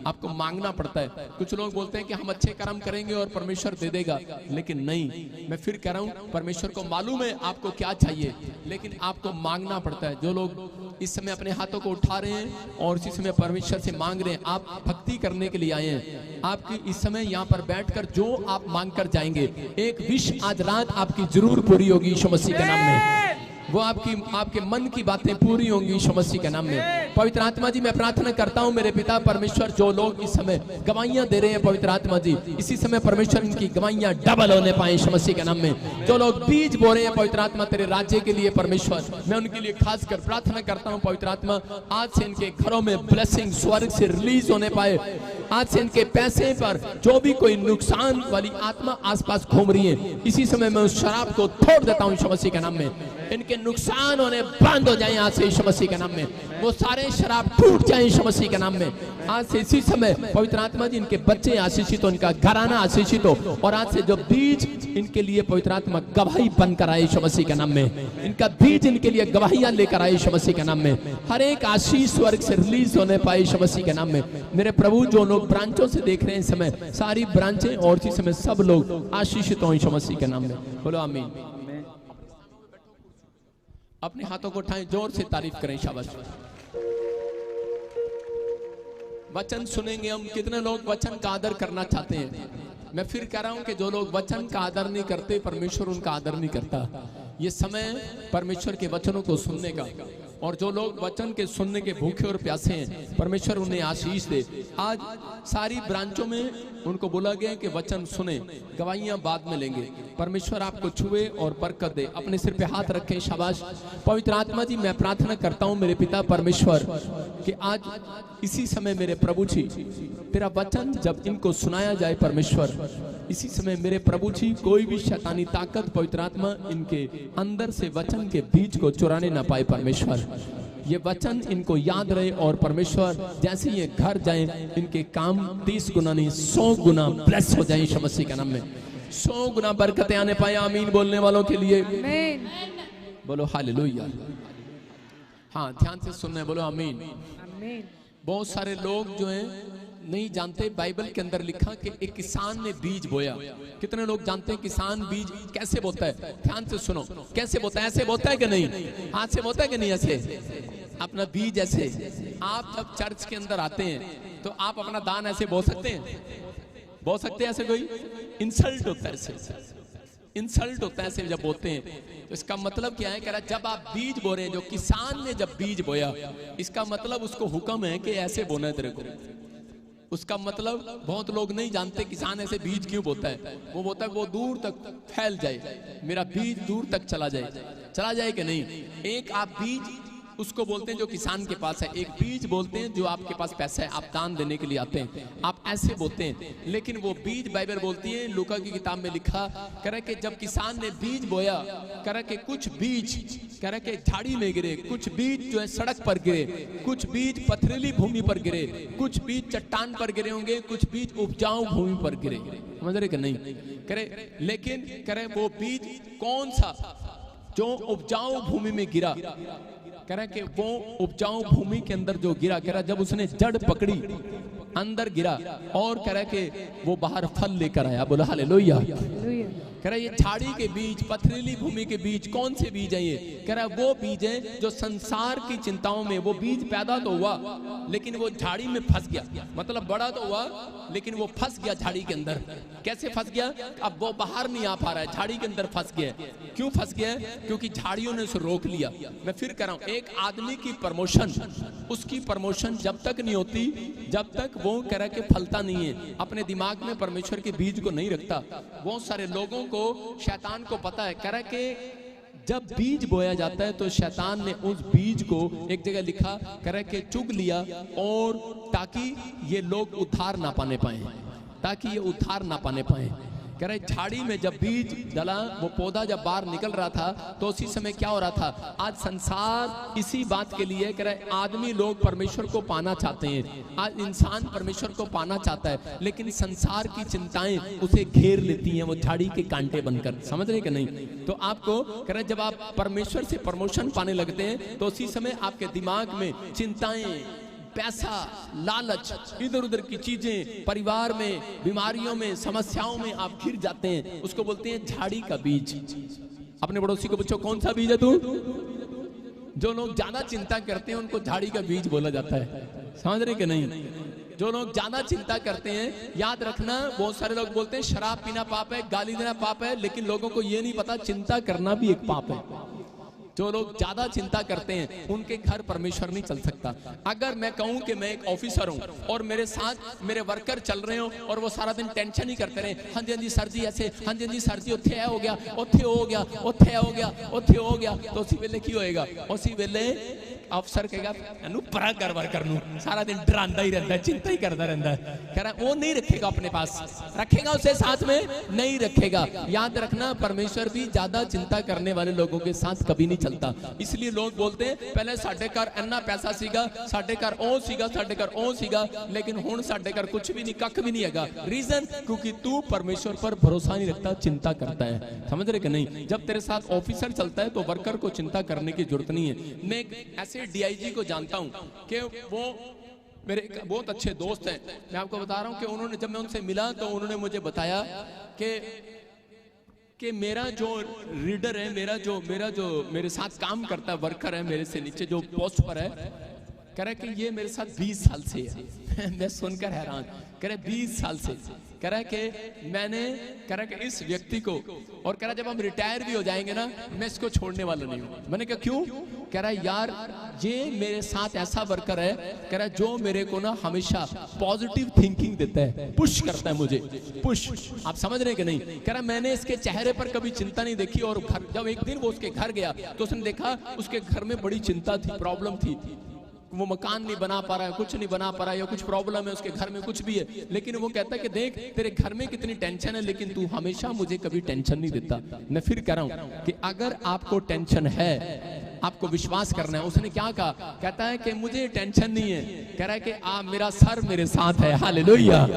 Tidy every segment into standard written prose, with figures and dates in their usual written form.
आपको मांगना पड़ता है। कुछ लोग बोलते हैं कि हम अच्छे कर्म करेंगे और परमेश्वर दे देगा, लेकिन नहीं, मैं फिर कह रहा हूं, परमेश्वर को मालूम है आपको क्या चाहिए, लेकिन आपको मांगना पड़ता है। जो लोग इस समय अपने हाथों को उठा रहे हैं और इसी समय परमेश्वर से मांग रहे हैं, आप भक्ति करने के लिए आए हैं। आपकी इस समय यहाँ पर बैठकर जो आप मांग कर जाएंगे, एक विश आज रात आपकी जरूर पूरी होगी यीशु मसीह के नाम में। वो आपके मन की बातें पूरी होंगी यीशु मसीह के नाम में। पवित्र आत्मा जी, मैं प्रार्थना करता हूँ मेरे पिता परमेश्वर, जो लोग इस समय गवाहियां दे रहे हैं पवित्र आत्मा जी, इसी समय परमेश्वर इनकी गवाहियां डबल होने पाए यीशु मसीह के नाम में। जो लोग बीज बो रहे हैं पवित्र आत्मा तेरे राज्य के लिए परमेश्वर, मैं उनके लिए खासकर प्रार्थना करता हूँ पवित्र आत्मा, आज से इनके घरों में ब्लेसिंग स्वर्ग से रिलीज होने पाए। आज से इनके पैसे पर जो भी कोई नुकसान वाली आत्मा आसपास घूम रही है, इसी समय मैं उस शराब को तोड़ देता हूँ यीशु मसीह के नाम में। इनके नुकसान होने बंद हो जाए आज से यीशु मसीह के नाम में। वो सारे शराब टूट जाए यीशु मसीह के नाम में। आज से इसी समय पवित्र आत्मा जी, इनके बच्चे आशीषित हो, इनका घराना आशीषित हो, और आज से जो बीज इनके लिए पवित्र आत्मा गवाही बनकर आए यीशु मसीह के नाम में। इनका बीज इनके लिए गवाहियां लेकर आए यीशु मसीह के नाम में। हर एक आशीष स्वर्ग से रिलीज होने पाए यीशु मसीह के नाम में। मेरे प्रभु, जो लोग ब्रांचों से देख रहे हैं इस समय, सारी ब्रांचें और इसी समय सब लोग आशीषित हो यीशु मसीह के नाम में। बोलो आमीन। अपने हाथों को उठाएं, जोर से तारीफ करें, शाबाश। वचन सुनेंगे हम। कितने लोग वचन का आदर करना चाहते हैं? मैं फिर कह रहा हूं कि जो लोग वचन का आदर नहीं करते, परमेश्वर उनका आदर नहीं करता। ये समय परमेश्वर के वचनों को सुनने का, और जो लोग वचन के सुनने के भूखे और प्यासे हैं, परमेश्वर उन्हें आशीष दे। आज सारी ब्रांचों में उनको बोला गया कि वचन सुने, गवाहियां बाद में लेंगे। परमेश्वर आपको छुए और बरकत दे। अपने सिर पे हाथ रखें, शाबाश। पवित्र आत्मा जी, मैं प्रार्थना करता हूं मेरे पिता परमेश्वर कि आज इसी समय मेरे प्रभु जी, तेरा वचन जब इनको सुनाया जाए परमेश्वर, इसी समय मेरे प्रभु जी, कोई भी शैतानी ताकत पवित्र आत्मा इनके अंदर से वचन के बीज को चुराने ना पाए परमेश्वर। ये वचन इनको याद रहे, और परमेश्वर जैसे ये घर जाए, इनके काम 30 गुना नहीं 100 गुना ब्लेस हो जाए यीशु मसीह के नाम में। 100 गुना बरकतें आने पाए। आमीन बोलने वालों के लिए बोलो हालेलुया। हाँ, ध्यान से सुनना है, बोलो आमीन। बहुत सारे लोग जो हैं नहीं जानते, बाइबल के अंदर लिखा कि एक किसान ने बीज बोया। कितने लोग जानते हैं किसान बीज कैसे बोता है? ध्यान से सुनो, कैसे बोता है? ऐसे बोता है कि नहीं? हाथ से बोता है कि नहीं? ऐसे अपना बीज ऐसे। आप जब चर्च के अंदर आते हैं तो आप अपना दान ऐसे बो सकते हैं? बो सकते हैं ऐसे? कोई इंसल्ट होता है ऐसे, इंसल्ट होता है ऐसे जब बोते हैं। तो इसका मतलब क्या है? कह रहा जब आप बीज बो रहे हैं, जो किसान ने जब बीज बोया, इसका मतलब उसको हुक्म है कि ऐसे बोना है तेरे को। उसका मतलब बहुत लोग नहीं जानते किसान ऐसे बीज क्यों बोता है। वो बोता है वो दूर तक फैल जाए, मेरा बीज दूर तक चला जाए कि नहीं। एक आप बीज उसको बोलते हैं जो किसान के पास है, एक बीज बोलते हैं जो आपके पास पैसा है, आप दान देने के लिए आते हैं, आप ऐसे बोलते हैं। लेकिन वो बीज बाइबल बोलती है, लूका की किताब में लिखा करे कि जब किसान ने बीज बोया, करे कि कुछ बीज करे कि झाड़ी में गिरे, कुछ बीज जो है सड़क पर गिरे, कुछ बीज पथरीली भूमि पर गिरे, कुछ बीज चट्टान पर गिरे होंगे, कुछ बीज उपजाऊ भूमि पर गिरे। समझ रहे कि नहीं? करे लेकिन करे वो बीज कौन सा जो उपजाऊ भूमि में गिरा, कह रहा कि वो उपजाऊ भूमि के अंदर जो गिरा, कह रहा जब उसने जड़ पकड़ी अंदर गिरा, और कह रहा कि वो बाहर फल लेकर आया। बोला हालेलुया। कह रहा ये झाड़ी के बीज, पथरीली भूमि के बीज, कौन से बीज है ये? कह रहा वो बीज है जो संसार की चिंताओं में, वो बीज पैदा तो हुआ लेकिन वो झाड़ी में फंस गया। मतलब बड़ा तो हुआ लेकिन वो फंस गया झाड़ी के अंदर। कैसे फंस गया? अब वो बाहर नहीं आ पा रहा है, झाड़ी के अंदर फंस गया। क्यों फंस गया? क्योंकि झाड़ियों ने उसे रोक लिया। मैं फिर कह रहा हूं, एक आदमी की प्रमोशन, उसकी प्रमोशन जब तक नहीं होती, जब तक वो कह रहा कि फलता नहीं है, अपने दिमाग में परमेश्वर के बीज को नहीं रखता। बहुत सारे लोगों को, शैतान को पता है, कह रहा कि जब बीज बोया जाता है तो शैतान ने उस बीज को एक जगह लिखा, कह रहा कि चुग लिया, और ताकि ये लोग उद्धार ना पाने पाए, ताकि ये उद्धार ना पाने पाए। कह रहे झाड़ी में जब बीज डला, वो पौधा जब बाहर निकल रहा था, तो उसी समय क्या हो रहा था? आज संसार इसी बात के लिए, कह रहे आदमी लोग परमेश्वर को पाना चाहते हैं, आज इंसान परमेश्वर को पाना चाहता है, लेकिन संसार की चिंताएं उसे घेर लेती हैं, वो झाड़ी के कांटे बनकर। समझ रहे कि नहीं? तो आपको कह रहे जब आप परमेश्वर से प्रमोशन पाने लगते हैं, तो उसी समय आपके दिमाग में चिंताएं, पैसा, लालच, इधर उधर की चीजें, परिवार में, बीमारियों में, समस्याओं में आप घिर जाते हैं, उसको बोलते हैं झाड़ी का बीज। अपने पड़ोसी को पूछो कौन सा बीज है तू? जो लोग ज्यादा चिंता करते हैं उनको झाड़ी का बीज बोला जाता है। समझ रहे कि नहीं? जो लोग ज्यादा चिंता करते हैं, याद रखना, बहुत सारे लोग बोलते हैं शराब पीना पाप है, गाली देना पाप है, लेकिन लोगों को ये नहीं पता चिंता करना भी एक पाप है। जो लोग ज्यादा चिंता करते हैं उनके घर परमेश्वर नहीं चल सकता। अगर मैं कहूं कि मैं एक ऑफिसर हूं और मेरे साथ मेरे वर्कर चल रहे हो और वो सारा दिन टेंशन ही करते रहे, हाँ जी सर जी ऐसे, हाँ जी सर जी उत्थे हो गया, उत्थे हो गया, उत्थे हो गया, उत्थे हो गया, तो उसी वेले की होएगा? उसी वेले अफसर कहेगा परा कर वर्कर नू, सारा दिन डरांदा ही रहता है, चिंता ही करता रहता है। कह रहा वो नहीं रखेगा अपने पास, रखेगा उसे साथ में नहीं रखेगा। याद रखना, परमेश्वर भी ज्यादा चिंता करने वाले लोगों के साथ कभी नहीं चलता। इसलिए लोग बोलते हैं पहले साडे घर इन्ना पैसा सीगा, साडे घर ओ सीगा, साडे घर ओ सीगा, लेकिन हुण साडे घर कुछ भी नहीं, कख भी नहीं हैगा। रीजन, क्योंकि तू परमेश्वर पर भरोसा नहीं रखता, चिंता करता है। समझ रहे कि नहीं? जब तेरे साथ ऑफिसर चलता है तो वर्कर को चिंता करने की जरूरत नहीं है। मैं ऐसे डीआईजी को जानता हूं कि वो मेरे बहुत अच्छे दोस्त हैं। मैं आपको बता रहा हूं कि उन्होंने, जब मैं उनसे मिला तो उन्होंने मुझे बताया कि मेरा जो रीडर है, मेरा जो मेरे साथ काम करता है, वर्कर है मेरे से नीचे जो पोस्ट पर है, कह रहा है कि ये मेरे साथ 20 साल से है। मैं सुनकर हैरान, कह रहा है 20 साल से, कह रहा है कि मैंने, कह रहा है कि इस व्यक्ति को, और कह रहा है जब हम रिटायर भी हो जाएंगे ना, मैं इसको छोड़ने वाला नहीं हूँ। मैंने कहा क्यों? कह रहा है यार ये मेरे साथ ऐसा वर्कर है, कह रहा है जो मेरे को ना हमेशा पॉजिटिव थिंकिंग देता है, पुश करता है मुझे, पुश। आप समझ रहे हैं कि नहीं? कह रहा है मैंने इसके चेहरे पर कभी चिंता नहीं देखी, और जब एक दिन वो उसके घर गया तो उसने देखा उसके घर में बड़ी चिंता थी, प्रॉब्लम थी, वो मकान नहीं बना पा रहा है, कुछ नहीं बना पा रहा है, या कुछ प्रॉब्लम है उसके घर में, कुछ भी है, लेकिन वो कहता है कि देख तेरे घर में कितनी टेंशन है, लेकिन तू हमेशा मुझे कभी टेंशन नहीं देता। मैं फिर कह रहा हूं कि अगर आपको टेंशन है, आपको विश्वास करना है। उसने क्या कहा? कहता है कि मुझे टेंशन नहीं है, कह रहा है कि मेरा सर मेरे साथ है। हालेलुया।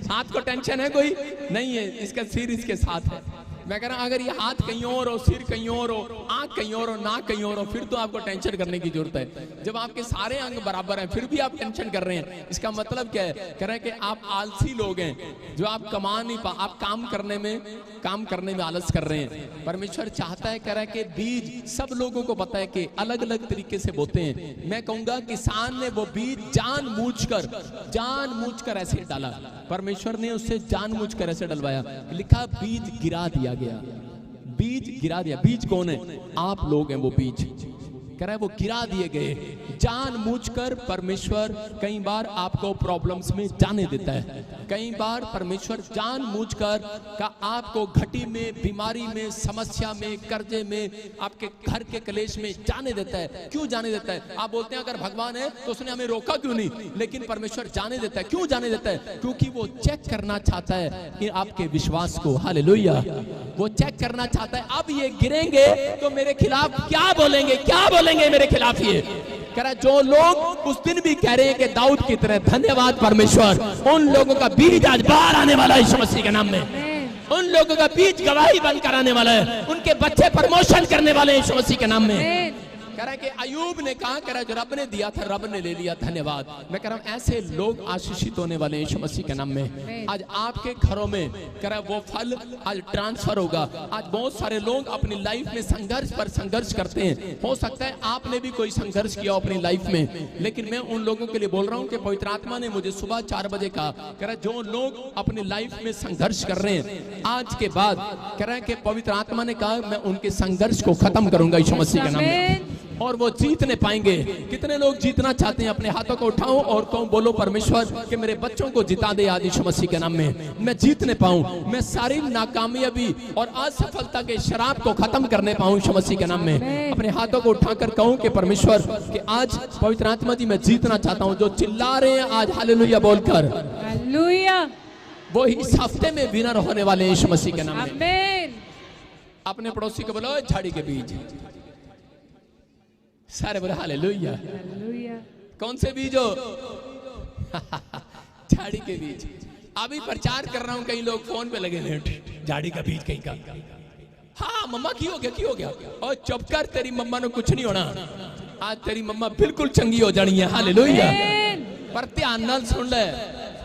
हाथ को टेंशन है कोई नहीं है, इसका सिर इसके साथ है। मैं कह रहा हूं अगर ये हाथ कहीं और हो, सिर कहीं और हो, आंख कहीं और हो, नाक कहीं और हो, फिर तो आपको टेंशन करने की जरूरत है। जब आपके सारे अंग बराबर हैं फिर भी आप टेंशन कर रहे हैं, इसका मतलब क्या है? कह रहे हैं कि आप आलसी लोग हैं, जो आप कमा नहीं पा, आप काम करने में आलस कर रहे हैं। परमेश्वर चाहता है, कह रहा है कि बीज सब लोगों को पता है कि अलग अलग तरीके से बोते हैं। मैं कहूंगा किसान ने वो बीज जानबूझकर ऐसे डाला, परमेश्वर ने उससे जानबूझकर ऐसे डलवाया। लिखा बीज गिरा दिया गया, बीज गिरा दिया। बीज कौन है? आप लोग हैं वो बीज। कह रहा है वो गिरा दिए गए जानबूझकर। परमेश्वर कई बार आपको प्रॉब्लम्स में जाने देता है, कई बार परमेश्वर जानबूझकर का आपको घटी में, बीमारी में, समस्या में, कर्जे में, आपके घर के कलेश में जाने देता है। क्यों जाने देता है? आप बोलते हैं अगर भगवान है तो उसने हमें रोका क्यों नहीं, लेकिन परमेश्वर जाने देता है। क्यों जाने देता है? क्योंकि वो चेक करना चाहता है कि आपके विश्वास को। हालेलुया। वो चेक करना चाहता है अब ये गिरेंगे तो मेरे खिलाफ क्या बोलेंगे मेरे खिलाफ। ये कह रहा है जो लोग उस दिन भी कह रहे हैं कि दाऊद की तरह, धन्यवाद परमेश्वर, उन लोगों का बीज आज बाहर आने वाला है यीशु मसीह के नाम में। उन लोगों का बीज गवाही बन कराने वाला है, उनके बच्चे प्रमोशन करने वाले हैं यीशु मसीह के नाम में। कह रहा है कि अयूब ने कहा, कह रहा है जो रब ने दिया था रब ने ले लिया, धन्यवाद। मैं कह रहा हूं ऐसे लोग आशीषित होने वाले यीशु मसीह के नाम में। आज आपके घरों में कह रहा है वो फल आज ट्रांसफर होगा। आज बहुत सारे लोग अपनी लाइफ में संघर्ष पर संघर्ष करते हैं। हो सकता है आपने भी कोई संघर्ष किया हो अपनी लाइफ में, लेकिन मैं उन लोगों के लिए बोल रहा हूं कि पवित्र आत्मा ने मुझे सुबह 4 बजे कहा, कह रहा है जो लोग अपनी लाइफ में संघर्ष कर रहे हैं आज के बाद, कह रहा है कि पवित्र आत्मा ने कहा मैं उनके संघर्ष को खत्म करूंगा यीशु मसीह के नाम में, और वो जीतने पाएंगे। कितने लोग जीतना चाहते हैं? अपने हाथों को उठाओ और कहूं, बोलो परमेश्वर कि मेरे बच्चों को जिता दे आज यीशु मसीह के नाम में, मैं जीतने पाऊं, मैं सारी नाकामयाबी और असफलता के शराब को खत्म करने पाऊं यीशु मसीह के नाम में। अपने हाथों को उठाकर कहूं कि परमेश्वर कि आज पवित्र आत्मा जी मैं जीतना चाहता हूं। जो चिल्ला रहे हैं आज हालेलुया बोलकर, हालेलुया, वो इस हफ्ते में विनर होने वाले यीशु मसीह के नाम में। अपने पड़ोसी को बोलो झाड़ी के बीज, सारे बोले हालेलुया। कौन से बीज हो? झाड़ी के बीज। अभी प्रचार कर रहा हूं, कई लोग फोन पे लगे हैं, झाड़ी का बीज कहीं का। हाँ मम्मा की हो गया और चुप कर, तेरी मम्मा ने कुछ नहीं होना। आज तेरी मम्मा बिल्कुल चंगी हो जानी है। हालेलुया। पर ध्यान नाल सुन ले,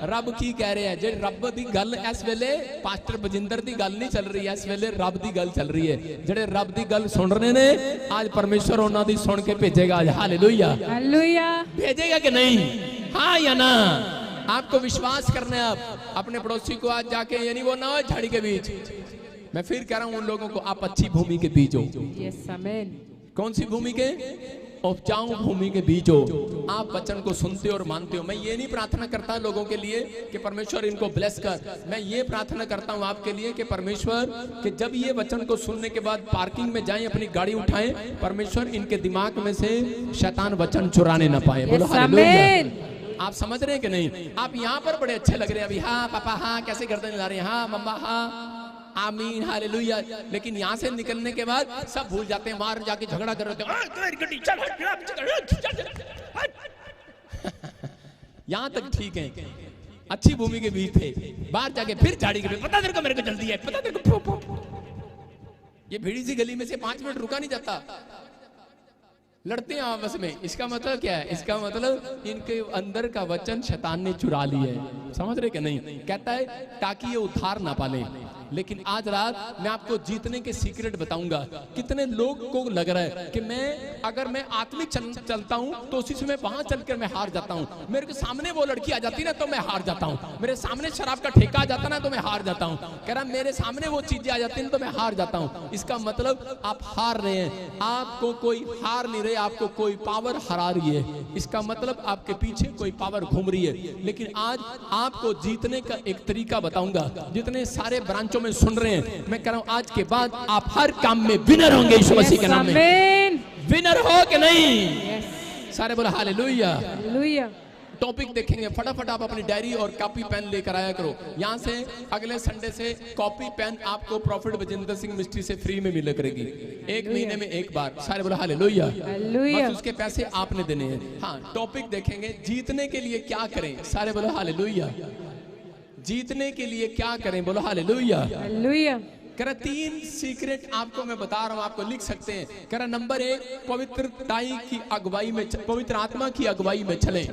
रब की कह रहे हैं जे रब दी गल इस वेले पास्टर बजिंदर दी गल नहीं चल रही है, इस वेले रब दी गल चल रही है। जेड़े रब दी गल सुन रहे ने आज परमेश्वर उन्हां दी सुन के भेजेगा आज। हालेलुया। हालेलुया। भेजेगा कि नहीं? हाँ या ना? आपको विश्वास करना है। आप अपने पड़ोसी को आज जाके ये नहीं बोलना हो झाड़ी के बीच। मैं फिर कह रहा हूं उन लोगों को, आप अच्छी भूमि के बीज हो। यस आमीन। कौन सी भूमि के? उपजाऊ भूमि के बीज हो। आप वचन को सुनते हो और मानते हो। मैं ये नहीं प्रार्थना करता लोगों के लिए कि परमेश्वर इनको ब्लेस कर। मैं ये प्रार्थना करता हूँ आपके लिए कि परमेश्वर कि जब ये वचन को सुनने के बाद पार्किंग में जाएं, अपनी गाड़ी उठाएं, परमेश्वर इनके दिमाग में से शैतान वचन चुराने ना पाए। बोलो हालेलुया। आप समझ रहे हैं कि नहीं? आप यहाँ पर बड़े अच्छे लग रहे हैं अभी। हाँ पापा, हाँ कैसे गर्दन हिला रहे हैं, हाँ मम्मा, हाँ आमीन, हालेलुया। लेकिन यहाँ से निकलने के बाद सब भूल जाते हैं, मार जाके झगड़ा कर रहे यहाँ तक ठीक है, अच्छी भूमि के बीच थे। बाहर जाके फिर झाड़ी के पता तेरे को, मेरे को जल्दी है, पता तेरे को। ये भीड़ी सी गली में से 5 मिनट रुका नहीं जाता, लड़ते हैं आपस में। इसका मतलब क्या है? इसका मतलब इनके अंदर का वचन शैतान ने चुरा लिया है। समझ रहे कि नहीं? कहता है ताकि ये उद्धार ना पाले। लेकिन आज रात मैं आपको जीतने के सीक्रेट बताऊंगा। कितने लोग को लग रहा है कि अगर मैं आत्मिक चलता हूं तो उसी समय वहां चलकर मैं हार जाता हूं। मेरे के सामने वो लड़की आ जाती ना तो मैं हार जाता हूं, मेरे सामने शराब का ठेका आ जाता ना तो मैं हार जाता हूं, कह रहा मेरे सामने वो चीजें आ जाती ना तो मैं हार जाता हूं। इसका मतलब आप हार रहे हैं। आपको कोई हार नहीं रहे, आपको कोई पावर हरा रही है। इसका मतलब आपके पीछे कोई पावर घूम रही है। लेकिन आज आपको जीतने का एक तरीका बताऊंगा। जितने सारे ब्रांचों में सुन रहे हैं, मैं कह रहा हूं आज के बाद आप हर काम में विनर होंगे यीशु मसीह के नाम में। विनर हो कि नहीं? सारे बोलो हालेलुया। हालेलुया। टॉपिक देखेंगे फटाफट। आप अपनी डायरी और कॉपी पेन लेकर आया करो। यहाँ से अगले संडे से कॉपी पेन आपको प्रॉफिट बजिंदर सिंह मिस्ट्री से फ्री में मिला करेगी, 1 महीने में 1 बार। सारे बोलो हालेलुया। बस उसके पैसे आपने देने हैं। हाँ, टॉपिक देखेंगे जीतने के लिए क्या करें। सारे बोलो हालेलुया। जीतने के लिए क्या करें? बोलो हालेलुया। हालेलुया। कह रहा 3 सीक्रेट आपको मैं बता रहा हूं, आपको लिख सकते हैं। कह रहा नंबर 1 पवित्रताई की अगुवाई में, पवित्र आत्मा की अगुवाई में चलें।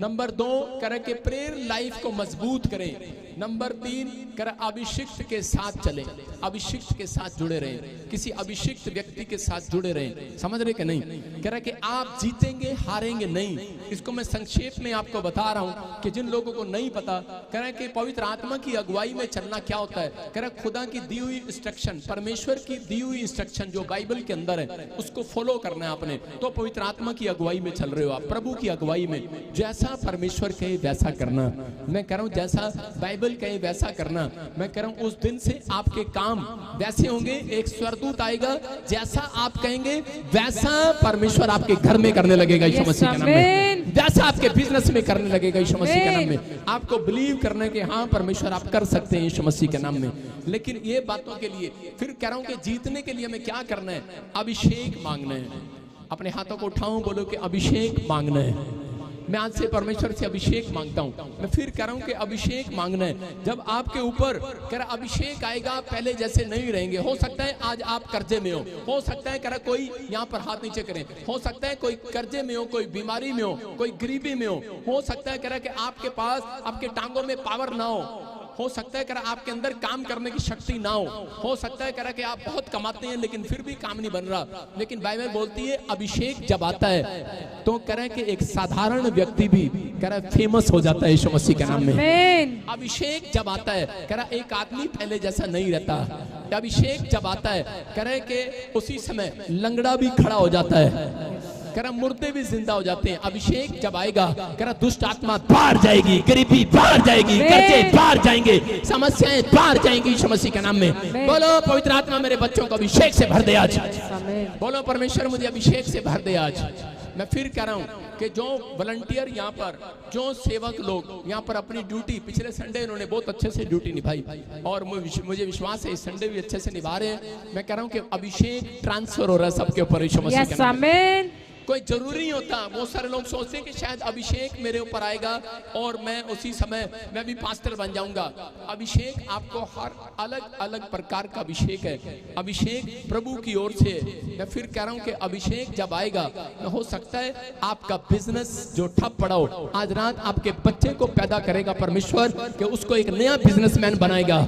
नंबर 2 कह रहा कि प्रेयर लाइफ को मजबूत करें। नंबर 3 कह रहा अभिषिक्त के साथ चलें, अभिषिक्त के साथ जुड़े रहें, किसी अभिषिक्त व्यक्ति के साथ जुड़े रहें। समझ रहे कि नहीं? कह रहा कि आप जीतेंगे, हारेंगे नहीं। इसको मैं संक्षेप में आपको बता रहा हूं कि जिन लोगों को नहीं पता। कह रहा कि पवित्र आत्मा की अगुवाई में चलना क्या होता है। कह रहा खुदा की दी हुई इंस्ट्रक्शन, परमेश्वर की दी हुई इंस्ट्रक्शन जो बाइबल के अंदर है उसको फॉलो करना है आपने। तो पवित्र आत्मा की अगुवाई में चल रहे हो आप, प्रभु की अगुवाई में। जैसा परमेश्वर कहे वैसा करना। मैं कह रहा हूं जैसा बाइबल कहे वैसा करना। मैं कह रहा हूं उस दिन से आपके काम वैसे होंगे। एक स्वर्गदूत आएगा, जैसा आप कहेंगे वैसा परमेश्वर आपके घर में करने लगेगा यीशु मसीह के नाम में। वैसा आपके बिजनेस में करने लगेगा यीशु मसीह के नाम में। आपको बिलीव करने के हाँ परमेश्वर आप कर सकते हैं यीशु मसीह के नाम में। लेकिन ये बातों के लिए फिर कह रहा हूं कि जीतने के लिए हमें क्या करना है? अभिषेक मांगना है। अपने हाथों को उठाऊं, बोलो कि अभिषेक मांगना है। मैं आज से परमेश्वर से अभिषेक मांगता हूं। मैं फिर कह रहा हूं कि अभिषेक मांगना है। जब आपके ऊपर कह रहा अभिषेक आएगा, पहले जैसे नहीं रहेंगे। हो सकता है आज आप कर्जे में हो सकता है कह रहा कोई यहाँ पर हाथ नीचे करें, हो सकता है कोई कर्जे में हो, कोई बीमारी में कोई गरीबी में हो सकता है कह रहा कि आपके पास आपके टांगों में पावर ना हो सकता है कह रहा आपके अंदर काम करने की शक्ति ना हो सकता है कह रहा कि आप बहुत कमाते हैं लेकिन फिर भी काम नहीं बन रहा। लेकिन बाइबल बोलती है अभिषेक जब आता है तो कह रहा है कि एक साधारण व्यक्ति भी कह रहा है फेमस हो जाता है यीशु मसीह के नाम में। अभिषेक जब आता है कह रहा एक आदमी पहले जैसा नहीं रहता। अभिषेक जब आता है कह रहे कि उसी समय लंगड़ा भी खड़ा हो जाता है, कह रहा मुर्दे भी जिंदा हो जाते हैं। अभिषेक जब आएगा कह रहा दुष्ट आत्मा बाहर जाएगी, गरीबी बाहर जाएगी, कर्जे बाहर जाएंगे, समस्याएं बाहर जाएंगी यीशु मसीह के नाम में। बोलो पवित्र आत्मा मेरे बच्चों को अभिषेक से भर दे आज। बोलो परमेश्वर मुझे अभिषेक से भर दे आज। मैं फिर कह रहा हूं कि जो वॉलंटियर यहाँ पर, जो सेवक लोग यहाँ पर अपनी ड्यूटी, पिछले संडे उन्होंने बहुत अच्छे से ड्यूटी निभाई और मुझे विश्वास है इस संडे भी अच्छे से निभा रहे हैं। मैं कह रहा हूं कि अभिषेक ट्रांसफर हो रहा है सबके ऊपर यीशु मसीह के नाम में। कोई जरूरी नहीं होता। बहुत सारे लोग सोचते हैं कि शायद अभिषेक मेरे ऊपर आएगा और मैं उसी समय मैं भी पास्टर बन जाऊंगा। अभिषेक आपको हर अलग अलग प्रकार का अभिषेक है। अभिषेक प्रभु की ओर से। मैं फिर कह रहा हूं कि अभिषेक जब आएगा, हो सकता है आपका बिजनेस जो ठप पड़ा हो, आज रात आपके बच्चे को पैदा करेगा परमेश्वर कि उसको एक नया बिजनेसमैन बनाएगा।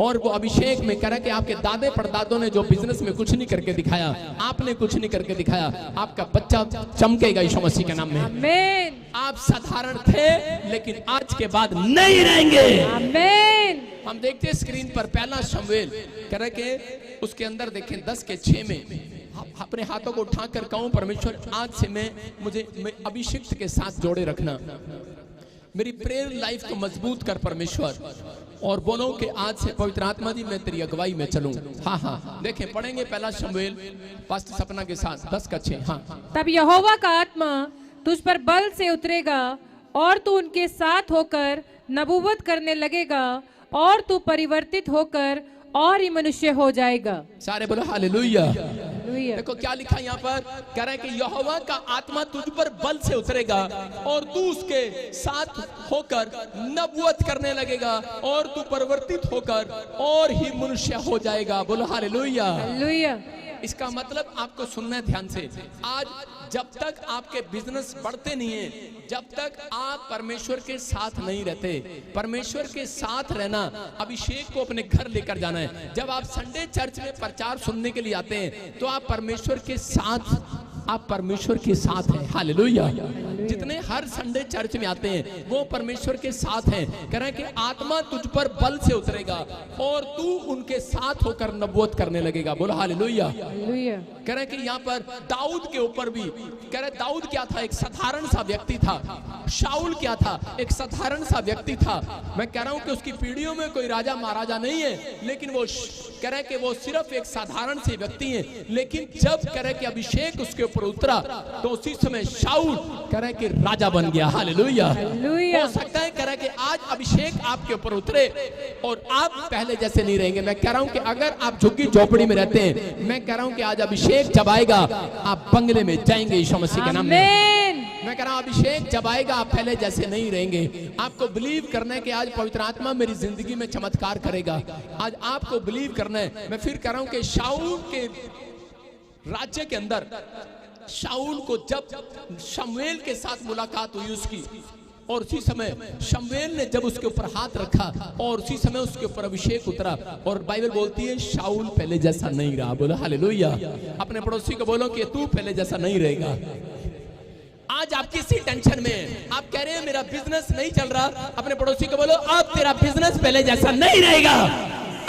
और वो अभिषेक में कह रहा है कि आपके दादे परदादों ने जो बिजनेस में कुछ नहीं करके दिखाया, आपने कुछ नहीं करके दिखाया, आपका बच्चा चमकेगा यीशु मसीह के नाम में। आमीन। आप साधारण थे लेकिन आज के बाद नहीं रहेंगे। आमीन। हम देखते हैं स्क्रीन पर पहला शमूएल कह रहा है कि उसके अंदर देखें 10:6 में अपने हाथों को उठाकर कहूं परमेश्वर आज से मुझे अभिषिक्त के साथ जोड़े रखना, मेरी प्रेयर लाइफ को मजबूत कर परमेश्वर, और बोलो कि आज से पवित्र आत्मा जी मैं तेरी अगुवाई में चलूं। हाँ हाँ देखें, पढ़ेंगे पहला शमूएल पास्टर सपना के साथ 10:6। हाँ। तब यहोवा का आत्मा तुझ पर बल से उतरेगा और तू उनके साथ होकर नबूवत करने लगेगा और तू परिवर्तित होकर और ही मनुष्य हो जाएगा। सारे बोलो हालेलुया। देखो क्या लिखा यहाँ पर, कह रहा है कि यहोवा का आत्मा तुझ पर बल से उतरेगा और तू उसके साथ होकर नबूवत करने लगेगा और तू परिवर्तित होकर और ही मनुष्य हो जाएगा। बोलो हालेलुया। हालेलुया। इसका मतलब आपको सुनना है ध्यान से। आज जब तक आपके बिजनेस बढ़ते नहीं है, जब तक आप परमेश्वर के साथ नहीं रहते, परमेश्वर के साथ रहना, अभिषेक को अपने घर लेकर जाना है। जब आप संडे चर्च में प्रचार सुनने के लिए आते हैं तो आप परमेश्वर के साथ, आप परमेश्वर के साथ हैं। हालेलुया। जितने हर संडे चर्च में आते हैं वो परमेश्वर के साथ हैं। कह रहे हैं कि आत्मा तुझ पर बल से उतरेगा और तू उनके साथ होकर नबूवत करने लगेगा। बोलो हालेलुया। कह रहे हैं कि यहाँ पर दाऊद के ऊपर भी कह रहे, दाऊद क्या था? एक साधारण सा व्यक्ति था। शाऊल क्या था? एक साधारण सा व्यक्ति था। मैं कह रहा हूं कि उसकी पीढ़ियों में कोई राजा महाराजा नहीं है, लेकिन वो कह रहे कि वो सिर्फ एक साधारण से व्यक्ति है। लेकिन जब कह रहे कि अभिषेक उसके ऊपर उतरा तो उसी समय शाऊल कह रहे कि राजा बन गया। हालेलुया। हो सकता है कह रहे कि आज अभिषेक आपके ऊपर उतरे और आप पहले जैसे नहीं रहेंगे। मैं कह रहा हूं कि अगर आप झुग्गी झोपड़ी में रहते हैं, मैं कह रहा हूं कि आज अभिषेक जब आएगा आप बंगले में जाएंगे यीशु मसीह के नाम में। मैं कह रहा हूं अभिषेक जब आएगा आप पहले जैसे नहीं रहेंगे। आपको बिलीव करना है कि आज पवित्र आत्मा मेरी जिंदगी में चमत्कार करेगा। आज आपको बिलीव करना है। मैं फिर कह रहा हूं कि शाऊल के राज्य के अंदर शाऊल को जब शमूएल के साथ मुलाकात हुई उसकी, और उसी समय शमूएल ने जब उसके ऊपर हाथ रखा और उसी समय उसके ऊपर अभिषेक उतरा, और बाइबल बोलती है शाऊल पहले जैसा नहीं रहा। बोलो हालेलुया। अपने पड़ोसी को बोलो कि तू पहले जैसा नहीं रहेगा। आज आप किसी टेंशन में, आप कह रहे हैं मेरा बिजनेस नहीं चल रहा, अपने पड़ोसी को बोलो अब तेरा बिजनेस पहले जैसा नहीं रहेगा।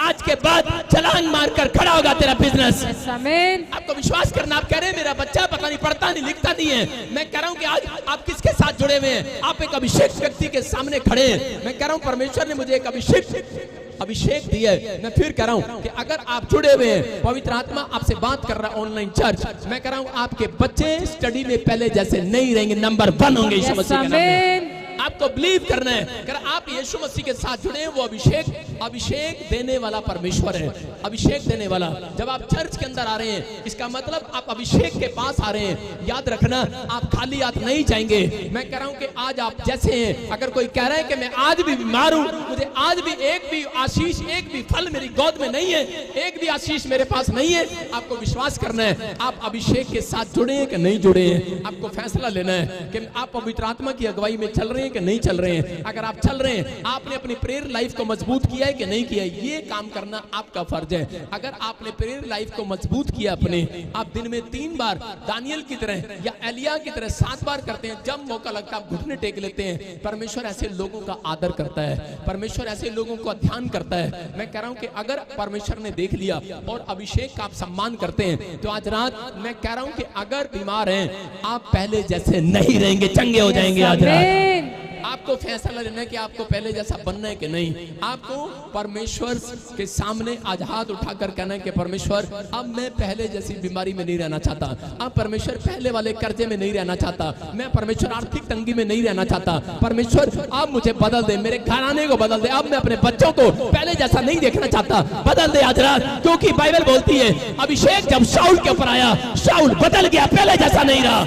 आज के बाद छलांग मारकर खड़ा होगा तेरा बिजनेस। आपको विश्वास करना। आप कह रहे हैं मेरा बच्चा पता नहीं पढ़ता नहीं लिखता नहीं है, मैं कह रहा हूं कि आज आप किसके साथ जुड़े हुए हैं? आप एक अभिषेक व्यक्ति के सामने खड़े हैं। मैं कह रहा हूं परमेश्वर ने मुझे एक अभिषेक दिया है। मैं फिर कह रहा हूं कि अगर आप जुड़े हुए हैं, पवित्र आत्मा आपसे बात कर रहा है ऑनलाइन चर्च, मैं कह रहा हूं आपके बच्चे स्टडी में पहले जैसे नहीं रहेंगे, नंबर 1 होंगे यीशु मसीह के नाम में। आपको बिलीव करना है। अगर आप यीशु मसीह के साथ जुड़े हैं, वो अभिषेक देने वाला परमेश्वर है, अभिषेक देने वाला। जब आप चर्च के अंदर आ रहे हैं, इसका मतलब आप अभिषेक के पास आ रहे हैं। याद रखना, आप खाली हाथ नहीं जाएंगे। मैं कह रहा हूं कि आज आप जैसे हैं, अगर कोई कह रहा है कि मैं आज भी बीमार हूं, मुझे आज भी एक भी आशीष, एक भी फल मेरी गोद में नहीं है, एक भी आशीष मेरे पास नहीं है, आपको विश्वास करना है आप अभिषेक के साथ जुड़े हैं कि नहीं जुड़े हैं। आपको फैसला लेना है कि आप पवित्र आत्मा की अगुवाई में चल रहे हैं कि नहीं चल रहे हैं। अगर आप चल रहे हैं, आपने अपनी प्रेयर लाइफ को मजबूत किया है कि नहीं किया है, ये काम करना आपका फर्ज है। अगर आपने प्रेयर लाइफ को मजबूत किया अपने, आप दिन में 3 बार दानियल की तरह या एलिया की तरह 7 बार करते हैं, जब मौका लगता है आप घुटने टेक लेते हैं। परमेश्वर ऐसे लोगों का आदर करता है, परमेश्वर ऐसे लोगों का ध्यान करता है। मैं कह रहा हूं कि अगर परमेश्वर ने देख लिया और अभिषेक का आप सम्मान करते हैं, तो आज रात मैं कह रहा हूं कि अगर बीमार हैं, आप पहले जैसे नहीं रहेंगे, चंगे हो जाएंगे। आज रात आपको फैसला लेना है कि आपको पहले जैसा बनना है कि नहीं। आपको परमेश्वर के सामने आज हाथ उठाकर कहना है कि परमेश्वर अब मैं पहले जैसी बीमारी में नहीं रहना चाहता, अब परमेश्वर पहले वाले कर्जे में नहीं रहना चाहता, मैं परमेश्वर आर्थिक तंगी में नहीं रहना चाहता, परमेश्वर अब मुझे बदल दे, मेरे घराने को बदल दे, अब मैं अपने बच्चों को पहले जैसा नहीं देखना चाहता, बदल दे आज रात। क्योंकि बाइबल बोलती है अभिषेक जब शाऊल के ऊपर आया, शाऊल बदल गया, पहले जैसा नहीं रहा।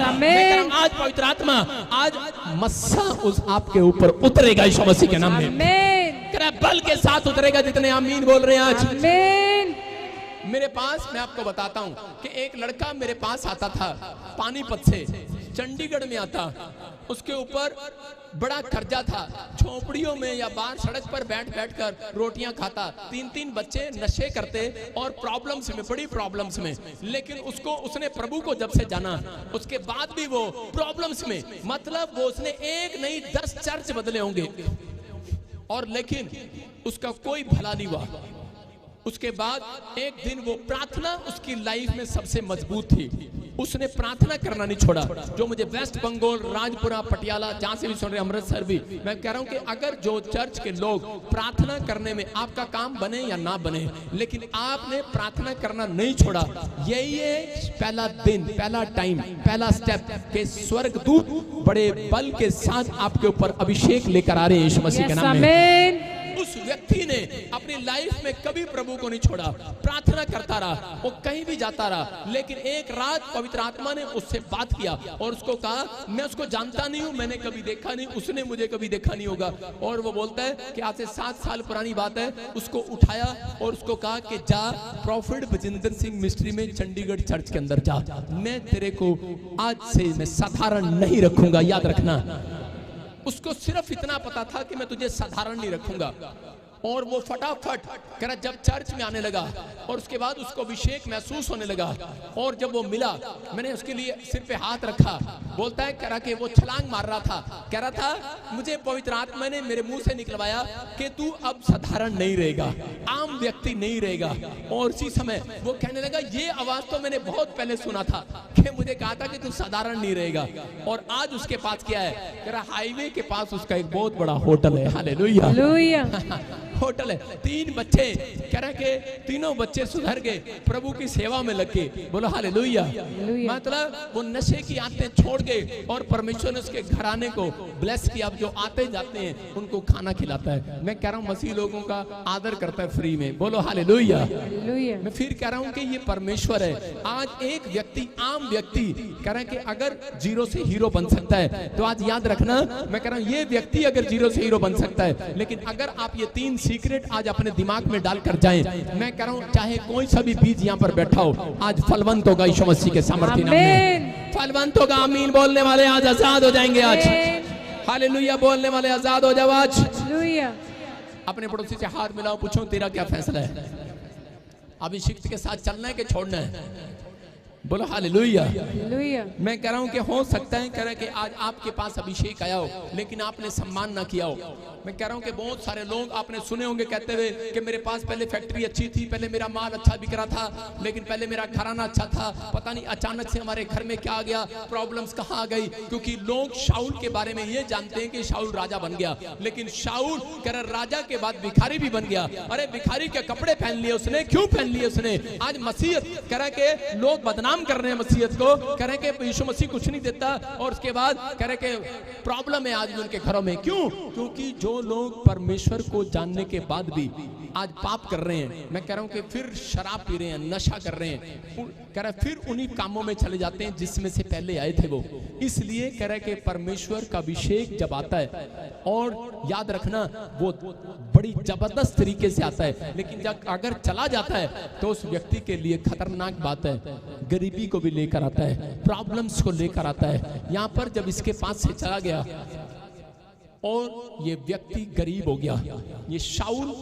आज पवित्र आत्मा आज मस्सा उस आपके ऊपर उतरेगा यीशु मसीह के नाम में, बल के साथ उतरेगा। जितने आमीन बोल रहे हैं आज। मेरे पास मैं आपको बताता हूं कि एक लड़का मेरे पास आता था पानीपत से, चंडीगढ़ में आता, उसके ऊपर बड़ा कर्जा था, झोपड़ियों में या बाहर सड़क पर बैठ कर रोटियां खाता, 3-3 बच्चे नशे करते और प्रॉब्लम्स में, बड़ी प्रॉब्लम्स में। लेकिन उसने प्रभु को जब से जाना, उसके बाद भी वो प्रॉब्लम्स में, मतलब वो उसने एक नहीं 10 चर्च बदले होंगे और लेकिन उसका कोई भला नहीं हुआ। उसके बाद एक दिन वो प्रार्थना उसकी लाइफ में सबसे मजबूत थी, उसने प्रार्थना करना नहीं छोड़ा। जो मुझे वेस्ट बंगाल, राजपुरा, पटियाला, जहां से भी सुन रहे, अमृतसर भी, मैं कह रहा हूं कि अगर जो चर्च के लोग प्रार्थना करने में, आपका काम बने या ना बने, लेकिन आपने प्रार्थना करना नहीं छोड़ा, यही है पहला दिन, पहला टाइम, पहला स्टेप के स्वर्गदूत बड़े बल के साथ आपके ऊपर अभिषेक लेकर आ रहे हैं यीशु मसीह के नाम में। उस व्यक्ति ने अपनी लाइफ में कभी प्रभु को नहीं छोड़ा, प्रार्थना करता रहा, वो कहीं भी जाता रहा। लेकिन एक रात पवित्र आत्मा ने उससे बात किया और उसको कहा मैं उसको जानता नहीं हूं, मैंने कभी देखा नहीं, उसने मुझे कभी देखा नहीं होगा। और वो बोलता है कि आज से 7 साल पुरानी बात है, उसको उठाया और उसको कहा कि जा प्रॉफिट बजिंदर सिंह मिस्ट्री में चंडीगढ़ चर्च के अंदर जा, मैं तेरे को आज से मैं साधारण नहीं रखूंगा, याद रखना। उसको सिर्फ इतना पता था कि मैं तुझे साधारण नहीं रखूंगा। और वो फटाफट कह रहा जब चर्च में आने लगा और उसके बाद उसको अभिषेक महसूस होने लगा। और जब वो मिला, मैंने उसके लिए सिर पे हाथ रखा, बोलता है कह रहा कि वो छलांग मार रहा था, कह रहा था मुझे पवित्र आत्मा ने मेरे मुंह से निकलवाया कि तू अब साधारण नहीं रहेगा, आम व्यक्ति नहीं रहेगा। और उसी समय वो कहने लगा ये आवाज तो मैंने बहुत पहले सुना था कि मुझे कहा था कि तू साधारण नहीं रहेगा। और आज उसके पास क्या है, कह रहा हाईवे के पास उसका एक बहुत बड़ा होटल है, हालेलुया होटल है, 3 बच्चे, कह रहे कि तीनों बच्चे सुधर गए, प्रभु की सेवा में लग गए, बोलो हालेलुया। मतलब वो नशे की आदतें छोड़ गए और परमेश्वर ने उसके घराने को ब्लेस किया। अब जो आते जाते हैं उनको खाना खिलाता है। मैं कह रहा हूँ मसीह लोगों का आदर करता है फ्री में, बोलो हालेलुया। मैं फिर कह रहा हूँ कि ये परमेश्वर है। आज एक व्यक्ति, आम व्यक्ति, कह रहे हैं कि अगर 0 से हीरो बन सकता है, तो आज याद रखना, मैं कह रहा हूँ ये व्यक्ति अगर 0 से हीरो बन सकता है, लेकिन अगर आप ये 3 सीक्रेट आज अपने दिमाग में डालकर जाएं, मैं कह रहा हूं चाहे कोई सा भी बीज यहां पर बैठा हो, आज फलवंत होगा यीशु मसीह के सामर्थ्य नाम में, फलवंत होगा। आमीन बोलने वाले आज आजाद हो जाएंगे, आज हालेलुया बोलने वाले आजाद हो जाओ आज। अपने पड़ोसी से हाथ मिलाओ, पूछो तेरा क्या फैसला है, अभिषिक्त के साथ चलना है कि छोड़ना है, बोलो हालेलुया। मैं कह रहा हूं कि हो सकता है कह रहा कि आज आपके पास अभिषेक आया हो लेकिन आपने सम्मान ना किया हो। मैं कह रहा हूं कि बहुत सारे लोग आपने सुने होंगे कहते हुए कि मेरे पास पहले फैक्ट्री अच्छी थी, पहले मेरा माल अच्छा बिक रहा था, लेकिन पहले मेरा घराना अच्छा था, पता नहीं अचानक से हमारे घर में क्या आ गया, प्रॉब्लम्स कहाँ आ गई। क्योंकि लोग शाऊल के बारे में ये जानते हैं कि शाऊल राजा बन गया, लेकिन शाऊल कह रहा राजा के बाद भिखारी भी बन गया। अरे भिखारी के कपड़े पहन लिए उसने, क्यों पहन लिए उसने? आज मसीहत कह रहा कि लोग बदनाम कर रहे हैं मसीहत को, कह रहे कि यीशु मसीह कुछ नहीं देता, और उसके बाद कह रहे कि प्रॉब्लम है आज भी उनके घरों में। क्यों? क्योंकि जो लोग परमेश्वर को जानने के बाद भी आज पाप कर रहे हैं, मैं कह रहा हूं कि फिर शराब पी रहे हैं, नशा कर रहे हैं, कह रहा फिर उन्हीं कामों में चले जाते हैं जिसमें से पहले आए थे वो। इसलिए कह रहा है कि परमेश्वर का अभिषेक जब आता है, और याद रखना वो बड़ी जबरदस्त तरीके से आता है, लेकिन जब अगर चला जाता है तो उस व्यक्ति के लिए खतरनाक बात है, गरीबी को भी लेकर आता है, प्रॉब्लम्स को लेकर आता है। यहां पर जब इसके पास से चला गया और ये व्यक्ति गरीब हो गया, ये शाऊल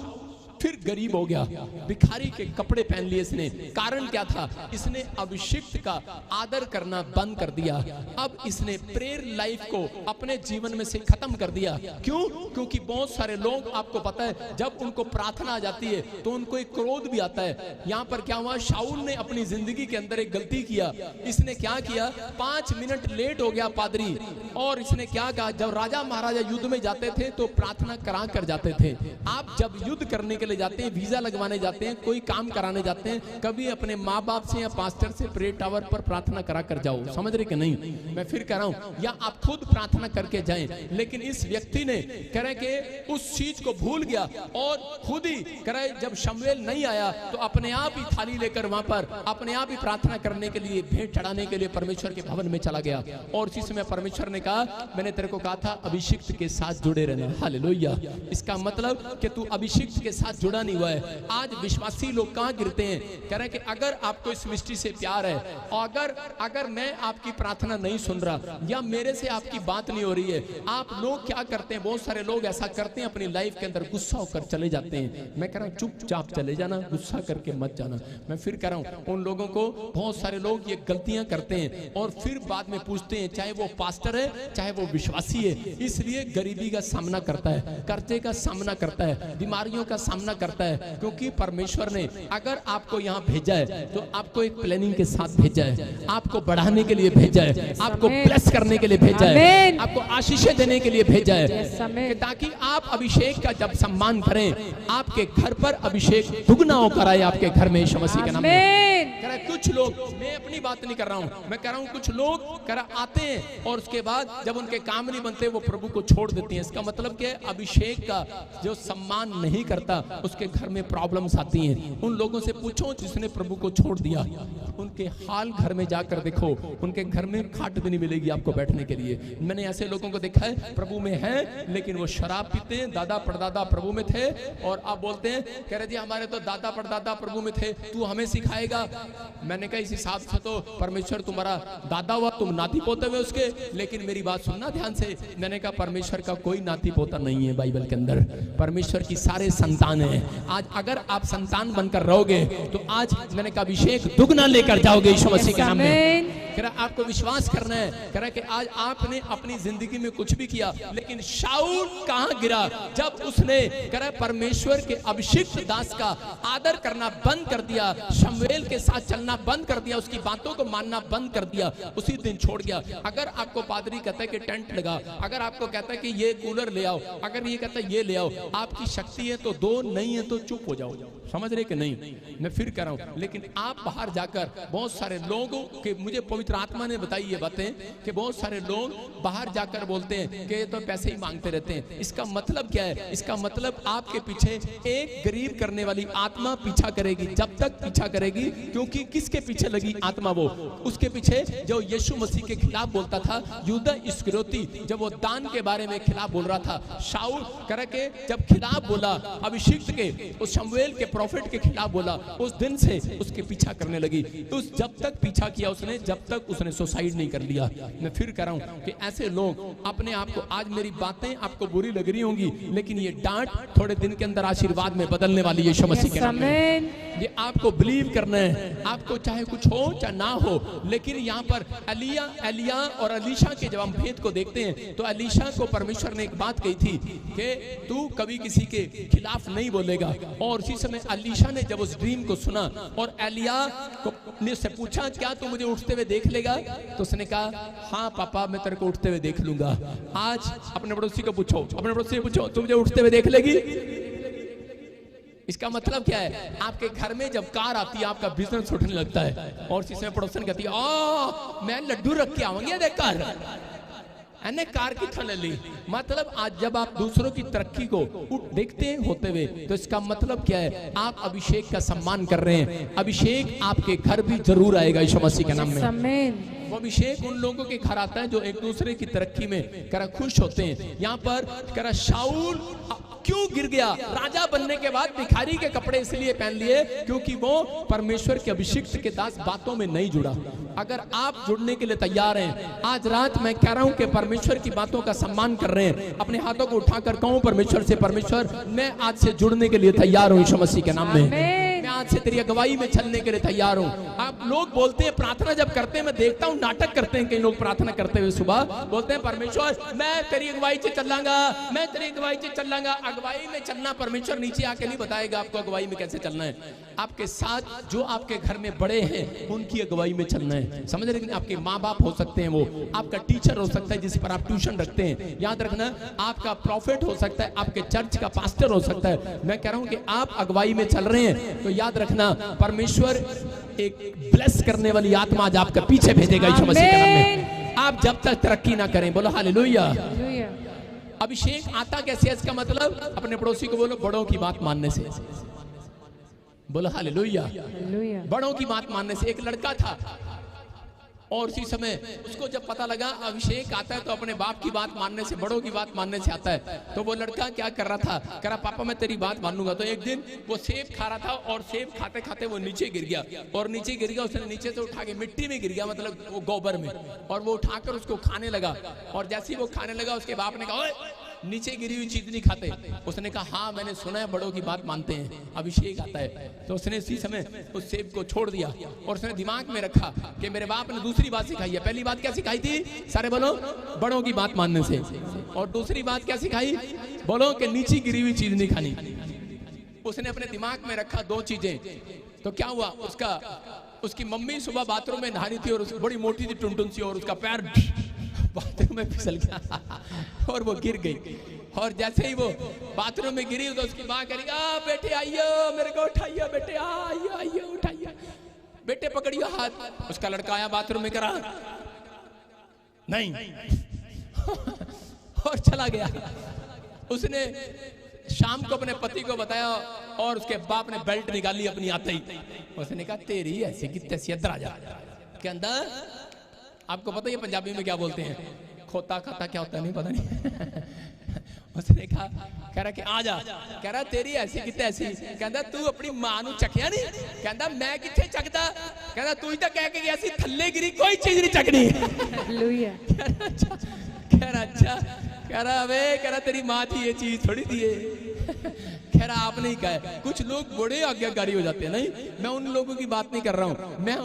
फिर गरीब हो गया, भिखारी के कपड़े पहन लिए इसने। कारण क्या था? इसने अभिषिक्त का आदर करना बंद कर दिया। अब इसने प्रेयर लाइफ को अपने जीवन में से खत्म कर दिया। क्यों? क्योंकि बहुत सारे लोग, आपको पता है, जब उनको प्रार्थना आ जाती है तो उनको एक क्रोध भी आता है। यहाँ पर क्या हुआ? शाऊल ने अपनी जिंदगी के अंदर एक गलती किया। इसने क्या किया? 5 मिनट लेट हो गया पादरी, और इसने क्या कहा? जब राजा महाराजा युद्ध में जाते थे तो प्रार्थना करा कर जाते थे। आप जब युद्ध करने के लिए जाते हैं, वीजा लगवाने जाते हैं, कोई काम कराने जाते हैं, कभी अपने माँ बाप से या पास्टर से प्रेयर टावर पर प्रार्थना करा कर जाओ। समझ रहे कि नहीं? मैं फिर कह रहा हूं, या आप खुद प्रार्थना करके जाएं। लेकिन इस व्यक्ति ने कह रहे कि उस चीज को भूल गया और खुद ही कह रहे, जब शमूएल नहीं आया तो अपने आप ही थाली लेकर वहां पर अपने आप ही प्रार्थना करने के लिए, भेंट चढ़ाने के लिए परमेश्वर के भवन में चला गया। और उसी समय परमेश्वर ने कहा, मैंने तेरे को कहा था अभिषिक्त के साथ जुड़े रहना। हालेलुया। इसका मतलब कि तू अभिषिक्त के साथ जुड़ा नहीं हुआ है। आज विश्वासी लोग कहां गिरते हैं? कह रहे कि अगर आपको इस मिस्ट्री से प्यार है, और अगर मैं आपकी प्रार्थना नहीं सुन रहा या मेरे से आपकी बात नहीं हो रही है, आप लोग क्या करते हैं? बहुत सारे लोग ऐसा करते हैं, अपनी लाइफ के अंदर गुस्सा होकर चले जाते हैं। मैं कह रहा हूं चुपचाप चले जाना, गुस्सा करके मत जाना। मैं फिर कह रहा हूं, उन लोगों को, बहुत सारे लोग ये गलतियां करते हैं और फिर बाद में पूछते हैं, चाहे वो पास्टर है चाहे वो विश्वासी है, इसलिए गरीबी का सामना करता है, कर्जे का सामना करता है, बीमारियों का सामना करता है। क्योंकि परमेश्वर ने अगर आपको यहाँ भेजा है तो आपको एक प्लानिंग के साथ भेजा है, आपको बढ़ाने के लिए भेजा है, आपको ब्लेस करने के लिए भेजा है, आपको आशीषें देने के लिए भेजा है, ताकि आप अभिषेक का जब सम्मान करें, आपके घर पर अभिषेक दुगना होकर आए आपके घर में, यीशु मसीह के नाम में। कह रहा कुछ लोग, मैं अपनी बात नहीं कर रहा हूं, मैं कह रहा हूं कुछ लोग कह रहा आते हैं और उसके बाद जब उनके काम नहीं बनते वो प्रभु को छोड़ देती हैं। इसका मतलब क्या है? अभिषेक का जो सम्मान नहीं करता उसके घर में प्रॉब्लम्स आती हैं। उन लोगों से पूछो जिसने प्रभु को छोड़ दिया, उनके हाल घर में जाकर देखो, उनके घर में खाट भी नहीं मिलेगी आपको बैठने के लिए। मैंने ऐसे लोगों को देखा है, प्रभु में है लेकिन वो शराब पीते हैं, दादा परदादा प्रभु में थे और आप बोलते हैं, कह रहे जी हमारे तो दादा परदादा प्रभु में थे, तू हमें सिखाएगा। मैंने कहा इस हिसाब से तो परमेश्वर तुम्हारा दादा हुआ, तुम नाती पोते हुए उसके। लेकिन मेरी बात सुनना ध्यान से, मैंने कहा परमेश्वर का कोई नाती पोता नहीं है बाइबल के अंदर, परमेश्वर की सारे संतान हैं। आज अगर आप संतान बनकर रहोगे तो आज मैंने कहा अभिषेक दुगना लेकर जाओगे यीशु मसीह के नाम में। कह रहा आपको विश्वास करना है, कह रहा कि आज आपने अपनी जिंदगी में कुछ भी किया, लेकिन शाऊल कहां गिरा? जब उसने कह रहा परमेश्वर के अभिषिक्त दास का आदर करना बंद कर दिया, शमूएल के साथ चलना बंद कर दिया, उसकी बातों को मानना बंद कर दिया, उसी दिन छोड़ गया। अगर आपको पादरी कहता है कि टेंट लगा, अगर आपको कहता है कि ये कूलर ले आओ, अगर ये कहता है ये ले आओ, आपकी शक्ति है तो दो, नहीं है तो चुप हो जाओ। समझ रहे कि नहीं? मैं फिर कह रहा हूं, लेकिन आप बाहर जाकर बहुत सारे लोगों के, मुझे पवित्र आत्मा ने बताई ये बातें कि बहुत सारे लोग बाहर जाकर बोलते हैं कि ये तो पैसे ही मांगते रहते हैं। इसका मतलब क्या है? इसका मतलब आपके पीछे एक गरीब करने वाली आत्मा पीछा करेगी, जब तक पीछा करेगी, क्योंकि किसके पीछे लगी आत्मा? वो उसके पीछे जो यीशु मसीह के खिलाफ बोलता था, यूदा इस्करियोती, जब वो दान के बारे में खिलाफ बोल रहा था, शाऊल करके जब खिलाफ बोला, अभिषिक्त के उस शमूएल के प्रॉफिट के खिलाफ बोला, उस दिन से उसके पीछा करने लगी। उस जब तक पीछा किया उसने, जब तक उसने सुसाइड नहीं कर लिया। मैं फिर कह रहा हूं कि ऐसे लोग अपने आप को, आज मेरी बातें आपको बुरी लग रही होंगी, लेकिन ये डांट थोड़े दिन के अंदर आशीर्वाद में बदलने वाली है यीशु मसीह के नाम में। ये आपको बिलीव करना है, आपको चाहे कुछ हो चाहे ना हो। लेकिन यहाँ पर एलिया और अलीशा के जब हम भेद को देखते हैं तो अलीशा को परमेश्वर ने एक बात कही थी कि तू कभी किसी के खिलाफ नहीं बोलेगा। और उसी समय अलीशा ने जब उस ड्रीम को सुना और एलिया को ने उससे पूछा, क्या तू मुझे उठते हुए देख लेगा? तो उसने कहा, हाँ पापा मैं तेरे को उठते हुए देख लूंगा। आज अपने पड़ोसी को पूछो, अपने पड़ोसी को पूछो, तू मुझे उठते हुए देख लेगी? इसका मतलब क्या है? आपके घर में जब कार आती है आपका बिजनेस उठने लगता है, और इसी समय पड़ोसन कहती है, ओ मैं लड्डू रख के आऊंगी देख कर, एने कार की खन ली। मतलब आज जब आप दूसरों की तरक्की को देखते होते हुए, तो इसका मतलब क्या है? आप अभिषेक का सम्मान कर रहे हैं। अभिषेक आपके घर भी जरूर आएगा यीशु मसीह के नाम में। वो अभिषेक उन लोगों के घर आता है जो एक दूसरे की तरक्की में करा खुश होते हैं। यहाँ पर करा शाऊल क्यों गिर गया? राजा बनने के बाद भिखारी के कपड़े इसलिए पहन लिए क्योंकि वो परमेश्वर के अभिषिक्त के दास बातों में नहीं जुड़ा। अगर आप जुड़ने के लिए तैयार हैं, आज रात मैं कह रहा हूं कि परमेश्वर की बातों का सम्मान कर रहे हैं, अपने हाथों को उठाकर कहूं परमेश्वर से, परमेश्वर मैं आज से जुड़ने के लिए तैयार हूं यीशु मसीह के नाम में। मैं आज से तेरी अगुवाई में चलने के लिए तैयार हूं। आप लोग बोलते हैं प्रार्थना जब करते हैं, मैं देखता हूं नाटक करते हैं कई लोग प्रार्थना करते हुए सुबह, बोलते हैं परमेश्वर मैं तेरी अगुवाई से चलांगा, मैं तेरी अगुवाई से चलांगा। अगुवाई में चलना परमेश्वर नीचे आके नहीं बताएगा आपको अगुवाई में कैसे चलना है। आपके साथ जो आपके घर में बड़े हैं उनकी अगुवाई में चलना है, समझ रहे? आपके माँ बाप हो सकते हैं, वो आपका टीचर हो सकता है जिस पर आप ट्यूशन रखते हैं, याद रखना आपका प्रॉफिट हो सकता है, आपके चर्च का पास्टर हो सकता है। मैं कह रहा हूं कि आप अगुवाई में चल रहे हैं तो याद रखना परमेश्वर एक ब्लेस करने वाली आत्मा आज आपके पीछे भेजेगा यीशु मसीह के नाम में। आप जब तक तरक्की ना करें, बोलो हालेलुया। अभिषेक आता कैसे है? इसका मतलब अपने पड़ोसी को बोलो बड़ों की बात मानने से, बोलो हालेलुया। बड़ों की बात मानने से। एक लड़का था और उसी समय उसको जब पता लगा अभिषेक आता है तो अपने बाप की बात मानने से, बड़ों की बात मानने से आता है, तो वो लड़का क्या कर रहा था, कह रहा पापा मैं तेरी बात मानूंगा। तो एक दिन वो सेब खा रहा था और सेब खाते खाते वो नीचे गिर गया, और नीचे गिर गया, उसने नीचे से उठा के मिट्टी में गिर गया, मतलब वो गोबर में, और वो उठाकर उसको खाने लगा। और जैसे ही वो खाने लगा उसके बाप ने कहा ओए नीचे गिरी हुई चीज नहीं खाते। उसने कहा हाँ मैंने सुना है बड़ों की बात मानते हैं, अभिषेक आता है। तो उसने इसी समय उस सेब को छोड़ दिया और उसने दिमाग में रखा कि मेरे बाप ने दूसरी बात सिखाई है। पहली बात क्या सिखाई थी? सारे बोलो बड़ों की बात मानने से। और दूसरी बात क्या सिखाई? बोलो कि नीचे गिरी हुई चीज नहीं खानी। उसने अपने दिमाग में रखा दो चीजें। तो क्या हुआ, उसकी मम्मी सुबह बाथरूम में नहा रही थी और बड़ी मोटी थी टुनटुन सी, और उसका पैर बाथरूम में फिसल गया और वो गिर गई। और जैसे ही वो बाथरूम में गिरी तो उसकी माँ कह रही आ बेटे आइयो मेरे को उठाइयो, बेटे आइयो आइयो उठाइयो, बेटे पकड़ियो हाथ। उसका लड़का आया बाथरूम में, करा नहीं और चला गया। उसने शाम को अपने पति को बताया और उसके बाप ने बेल्ट निकाली अपनी आते ही। उसने कहा तेरी ऐसी की तैसी इधर आ जा के अंदर। आपको पता है पंजाबी में क्या बोलते हैं? खोता खाता क्या होता है नहीं पता नहीं। उसने कहा, कह रहा कि आ जा, कह रहा तेरी ऐसी कि तैसी। कहता तू अपनी मां नू चखिया नहीं? कहता मैं किथे चखदा? कहता तू ही तो कह के गया सी थल्ले गिरी कोई चीज नहीं चखनी। कह रहा अच्छा, कह रहा वे, कह रहा तेरी माँ थी ये चीज थोड़ी थी ये। कह रहा आपने ही कहा है। कुछ लोग बड़े आज्ञाकारी हो जाते हैं। नहीं, मैं उन लोगों की बात नहीं कर रहा हूं, मैं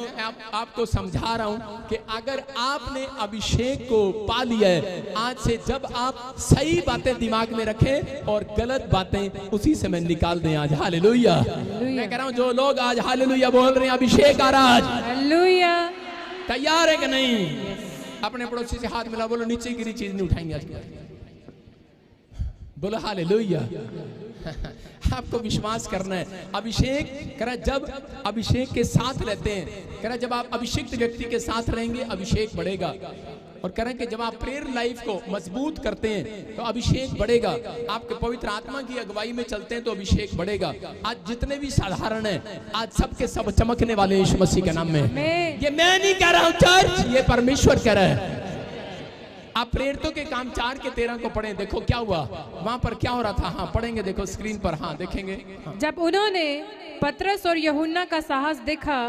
आपको समझा रहा हूं कि अगर आपने अभिषेक को पा लिया है, आज से जब आप सही बातें दिमाग में रखें और गलत बातें उसी समय निकाल दें। आज हालेलुया। मैं कह रहा हूं जो लोग आज हालेलुया बोल रहे हैं, अभिषेक आ रहा आज, हालेलुया, तैयार है कि नहीं? अपने पड़ोसी से हाथ मिला, बोलो नीचे गिरी चीज नहीं उठाएंगे आज के बाद, बोलो हालेलुया। आपको विश्वास करना है। अभिषेक करा जब अभिषेक के साथ रहते हैं, करा जब आप अभिषिक्त व्यक्ति के साथ रहेंगे अभिषेक बढ़ेगा। और करें कि जब आप प्रेयर लाइफ को मजबूत करते हैं तो अभिषेक बढ़ेगा। आपके पवित्र आत्मा की अगुवाई में चलते हैं तो अभिषेक बढ़ेगा। आज जितने भी साधारण हैं, आज सबके सब चमकने वाले यीशु मसीह के नाम में। ये मैं नहीं कह रहा हूं चर्च, ये परमेश्वर कह रहा है। आप प्रेरितों के काम 4 के 13 को पढ़ें, देखो क्या हुआ वहां पर, क्या हो रहा था। हाँ पढ़ेंगे, देखो स्क्रीन पर, हाँ देखेंगे। हाँ। जब उन्होंने पतरस और यूहन्ना का साहस देखा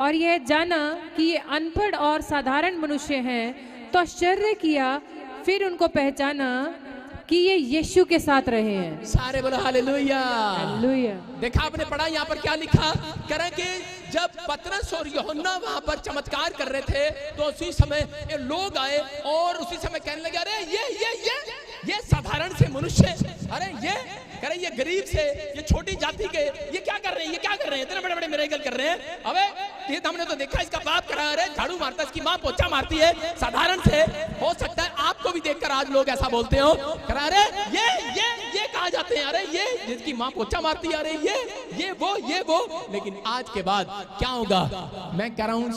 और यह जाना कि ये अनपढ़ और साधारण मनुष्य हैं तो आश्चर्य किया। फिर उनको पहचाना कि ये यीशु के साथ रहे हैं। सारे बोलो हालेलुया। हालेलुया। देखा आपने पढ़ा यहाँ पर क्या लिखा, करें कि जब पतरस और यूहन्ना वहां पर चमत्कार कर रहे थे तो उसी समय ये लोग आए और उसी समय कहने लगे अरे ये साधारण से मनुष्य, अरे ये करे ये गरीब से, ये छोटी जाति के, ये क्या कर रहे हैं, ये क्या कर रहे हैं, इतने बड़े बड़े मिरेकल कर रहे हैं। अबे ये तो हमने तो देखा, इसका बाप करा रहे झाड़ू मारता, इसकी माँ पोछा मारती है, साधारण से। हो सकता है आपको भी देखकर आज लोग ऐसा बोलते हो, करा रहे ये कहा जाते हैं, अरे ये जिसकी माँ पोछा मारती है, अरे ये वो। लेकिन आज के बाद क्या होगा, मैं कह रहा हूँ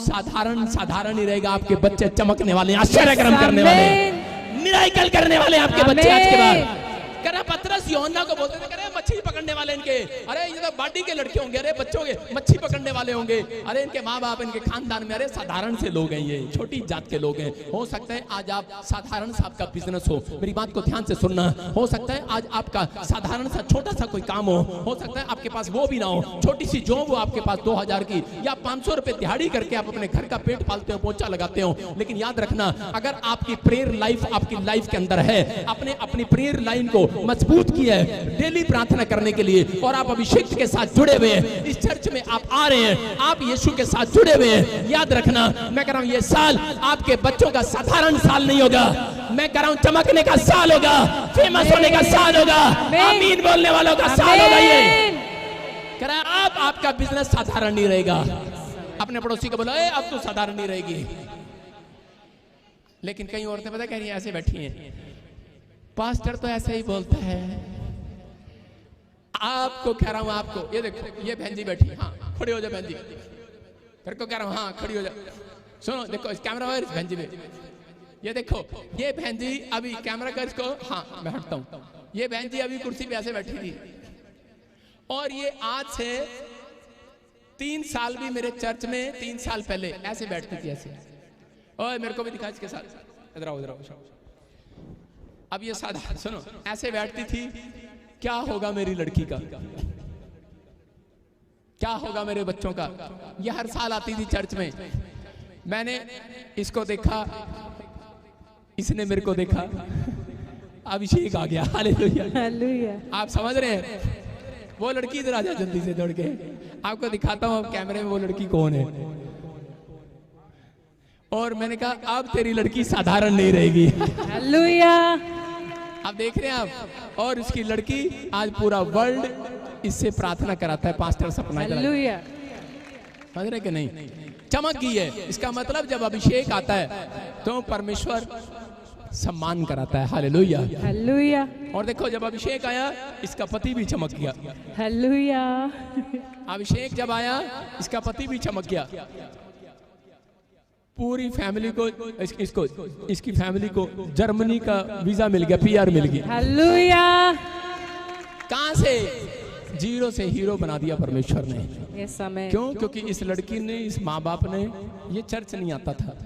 साधारण ही रहेगा। आपके बच्चे चमकने वाले, आश्चर्य करने वाले, मिरेकल करने वाले आपके बच्चे आज के बाद। करा पतरस यूहन्ना को बोलते थे, अरे मच्छी पकड़ने वाले इनके, अरे ये तो बाडी के लड़के होंगे, अरे बच्चों के मच्छी पकड़ने वाले होंगे, अरे इनके माँ बाप इनके खानदान में अरे साधारण से लोग हैं, ये छोटी जात के लोग हैं। हो सकता है आज आप साधारण सा आपका बिजनेस हो, मेरी बात को ध्यान से सुनना। हो सकता है आज आपका साधारण सा छोटा सा कोई काम हो सकता है आपके पास वो भी ना हो, छोटी सी जॉब हो आपके पास 2000 की या 500 रुपए दिहाड़ी करके आप अपने घर का पेट पालते हो, पोछा लगाते हो। लेकिन याद रखना, अगर आपकी प्रेयर लाइफ आपकी लाइफ के अंदर है, आपने अपनी प्रेयर लाइन को मजबूत किया है डेली प्रार्थना करने के लिए, और आप अभिषेक के साथ जुड़े हुए हैं, इस चर्च में आप आ रहे हैं, आप यीशु के साथ जुड़े हुए हैं, याद रखना मैं कह रहा हूं ये साल आपके बच्चों का साधारण साल नहीं होगा, मैं कह रहा हूं चमकने का साल होगा, फेमस होने का साल होगा, आमीन बोलने वालों का साल होगा। ये कह रहा है आप आपका बिजनेस साधारण नहीं रहेगा। अपने पड़ोसी को बोलो, ए अब तो साधारण नहीं रहेगी। लेकिन कई औरतें पता कह रही हैं, ऐसे बैठी हैं, पास्टर तो ऐसे ही बोलता है। आपको कह रहा हूं, आपको ये देखो, ये बहन जी बैठी, हाँ खड़ी हो जाओ बहन जी, फिर को कह रहा हूं हाँ खड़ी हो जाओ। सुनो देखो इस कैमरा है इस बहन जी में, ये देखो ये बहन जी अभी कैमरा का इसको, हाँ मैं हटता हूं, ये बहन जी अभी कुर्सी पे ऐसे बैठी थी, और ये आज से 3 साल भी मेरे चर्च में 3 साल पहले ऐसे बैठती थी, ऐसे। और मेरे को भी दिखा इसके साथ, इधर आओ इधर आओ। अब ये साधा सुनो, ऐसे बैठती थी, क्या होगा मेरी लड़की का, क्या होगा मेरे बच्चों का। ये हर साल आती थी चर्च में, मैंने इसको देखा, इसने मेरे को देखा, अभिषेक आ गया, हालेलुया हालेलुया। आप समझ रहे हैं, वो लड़की इधर आ जाए जल्दी से दौड़ के, आपको दिखाता हूं कैमरे में वो लड़की कौन है। और मैंने कहा अब तेरी लड़की साधारण नहीं रहेगी, हालेलुया। आप देख रहे हैं आप, और इसकी लड़की आज पूरा वर्ल्ड इससे प्रार्थना कराता है, पास्टर सपना, हालेलुया। समझ रहे कि नहीं, चमक गई है। इसका मतलब जब अभिषेक आता है तो परमेश्वर सम्मान कराता है, हालेलुया हालेलुया। और देखो जब अभिषेक आया इसका पति भी चमक गया, हालेलुया। अभिषेक जब आया इसका पति भी चमक गया, पूरी फैमिली को इसको इसकी फैमिली को जर्मनी का वीजा मिल गया, पीआर मिल गई, हालेलुया। कहां से, जीरो से हीरो बना दिया परमेश्वर ने। क्यों? क्योंकि इस लड़की ने, इस माँ बाप ने, ये चर्च नहीं आता था,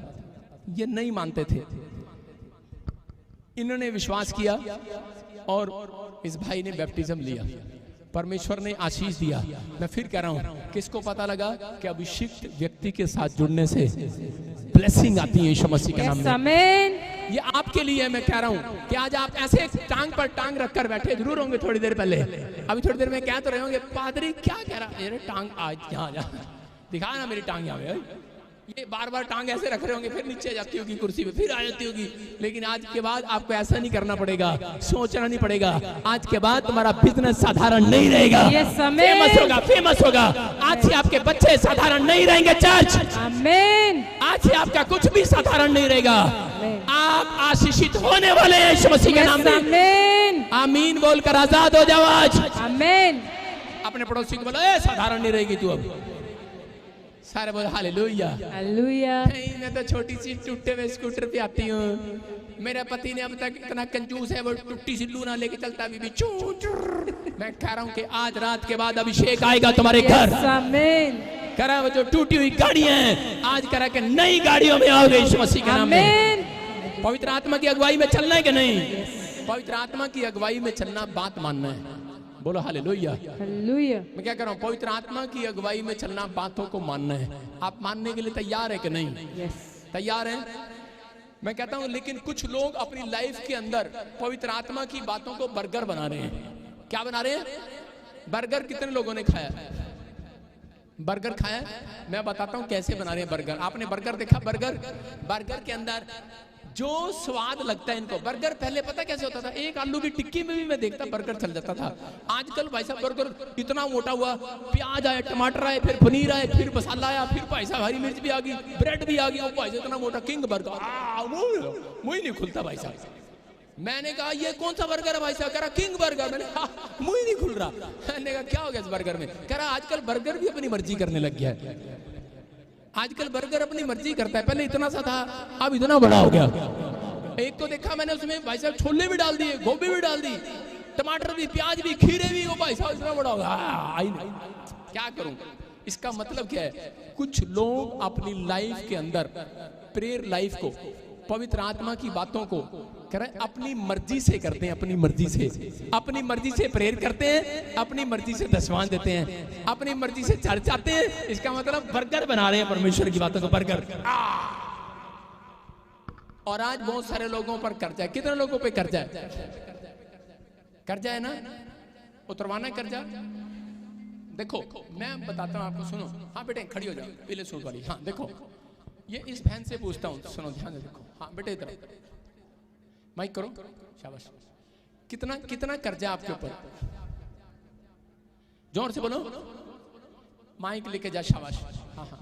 ये नहीं मानते थे, इन्होंने विश्वास किया और इस भाई ने बैप्टिज्म लिया, परमेश्वर ने आशीष दिया। मैं फिर कह रहा हूं, किसको पता लगा कि अभिषिक्त व्यक्ति के साथ जुड़ने से ब्लेसिंग आती है यीशु मसीह के नाम में। ये आपके लिए मैं कह रहा हूं कि आज आप ऐसे टांग पर टांग रखकर बैठे जरूर होंगे थोड़ी देर पहले, अभी थोड़ी देर में क्या तो रहे होंगे, पादरी क्या कह रहा है, टांग आज यहाँ जा, दिखा ना मेरी टांग यहाँ, ये बार बार टांग ऐसे रख रहे होंगे, फिर नीचे जाती होगी कुर्सी पे, फिर आ जाती होगी। लेकिन आज के बाद आपको ऐसा नहीं करना पड़ेगा, सोचना नहीं पड़ेगा। आज के बाद तुम्हारा बिजनेस साधारण नहीं रहेगा, फेमस होगा, फेमस होगा। आज से आपके बच्चे साधारण नहीं रहेंगे चर्च, आमीन। आज से आपका कुछ भी साधारण नहीं रहेगा, आप आशीषित होने वाले हैं यीशु मसीह के नाम में, आमीन। आमीन बोलकर आजाद हो जाओ आज, आमीन। अपने पड़ोसी को बोलो, ए साधारण नहीं रहेगी तू अब, सारे बोल हालेलुया हालेलुया। मैं तो छोटी सी टूटे हुए स्कूटर पे आती हूँ, मेरे पति ने अब तक इतना कंजूस है, वो टूटी सी लूना लेके चलता भी मैं कह रहा हूँ कि आज रात के बाद अभिषेक आएगा तुम्हारे घर, आमीन। करा वो जो टूटी हुई गाड़ियां हैं आज करा के नई गाड़ियों में आओगे यीशु मसीह के नाम में। पवित्र आत्मा की अगुवाई में चलना है कि नहीं? पवित्र आत्मा की अगुवाई में चलना, बात मानना है, बोलो हालेलुया हालेलुया। मैं क्या कर रहा हूँ, पवित्र आत्मा की अगुवाई में चलना, बातों को मानना है। आप मानने के लिए तैयार है कि नहीं? तैयार है। मैं कहता हूँ लेकिन कुछ लोग अपनी लाइफ के अंदर पवित्र आत्मा की बातों को बर्गर बना रहे हैं। क्या बना रहे हैं? बर्गर। कितने लोगों ने खाया? बर्गर खाया? मैं बताता हूँ कैसे बना रहे हैं बर्गर। आपने बर्गर देखा? बर्गर के अंदर जो स्वाद लगता है इनको, बर्गर पहले पता कैसे होता था, एक आलू की टिक्की में भी मैं देखता बर्गर चल जाता था। आजकल भाई साहब बर्गर इतना मोटा हुआ, प्याज आया, टमाटर आए, फिर पनीर आए, फिर मसाला आया, फिर भाई साहब हरी मिर्च भी आ गई, ब्रेड भी आ गई, भाई साहब इतना मोटा किंग बर्गर, मुंह ही नहीं खुलता भाई साहब। मैंने कहा ये कौन सा बर्गर है भाई साहब? कह रहा किंग बर्गर। मैंने कहा मुंह ही नहीं खुल रहा। मैंने कहा क्या हो गया इस बर्गर में? कह रहा आजकल बर्गर भी अपनी मर्जी करने लग गया है। आजकल बर्गर अपनी मर्जी करता है, पहले इतना सा था अब इतना बड़ा हो गया। एक तो देखा मैंने उसमें भाई साहब छोले भी डाल दिए, गोभी भी डाल दी, टमाटर भी, प्याज भी, खीरे भी, वो भाई साहब इतना बड़ा होगा, आई नहीं, क्या करूं? इसका मतलब क्या है? कुछ लोग अपनी लाइफ के अंदर प्रेयर लाइफ को, पवित्र आत्मा की बातों को करें अपनी मर्जी से करते हैं, अपनी मर्जी से, अपनी मर्जी से प्रेयर करते हैं, अपनी मर्जी से दशवान देते हैं, अपनी मर्जी से चर्च आते हैं। इसका मतलब बर्गर बना रहे हैं परमेश्वर की बातों को, बर्गर। और आज बहुत सारे लोगों पर कर्जा है। कितने लोगों पे कर्जा है? कर्जा है ना, उतरवाना है कर्जा। देखो मैं बताता हूं आपको, सुनो। हाँ बेटे खड़ी हो जाओ, पीले सूट वाली। हाँ देखो, ये इस बहन से पूछता हूँ, सुनो ध्यान से देखो। हाँ बेटे इधर माइक करो, शाबाश। कितना कितना कर्जा आपके ऊपर? जोर से बोलो, माइक लेके जा, शाबाश। हाँ हाँ,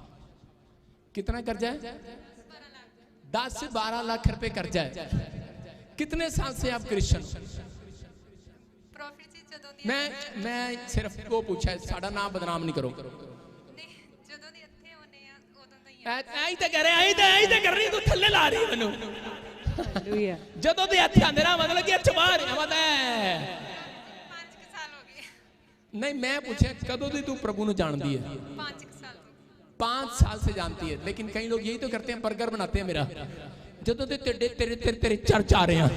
कितना कर्जा है? 10 से 12 लाख रुपए कर्जा है। कितने साल से आप क्रिश्चियन? मैं सिर्फ वो पूछा है, साड़ा नाम बदनाम नहीं करो। आई तो कह रहे, आई तो कर रही, तू थल्ले ला रही है मैनू। ਜਦੋਂ ਦੇ ਹੱਥ ਆਂਦੇ ਨਾ, मतलब कि अच्छा बाहर है, मतलब 5 साल हो गए। नहीं मैं पूछे कदों दी तू प्रभु ਨੂੰ ਜਾਣਦੀ है? 5 साल। 5 साल से जानती है। लेकिन कई लोग यही तो करते हैं, बर्गर बनाते हैं मेरा, ਜਦੋਂ ਦੇ तेरे तेरे तेरे तेरे चर्च आ रहे हैं।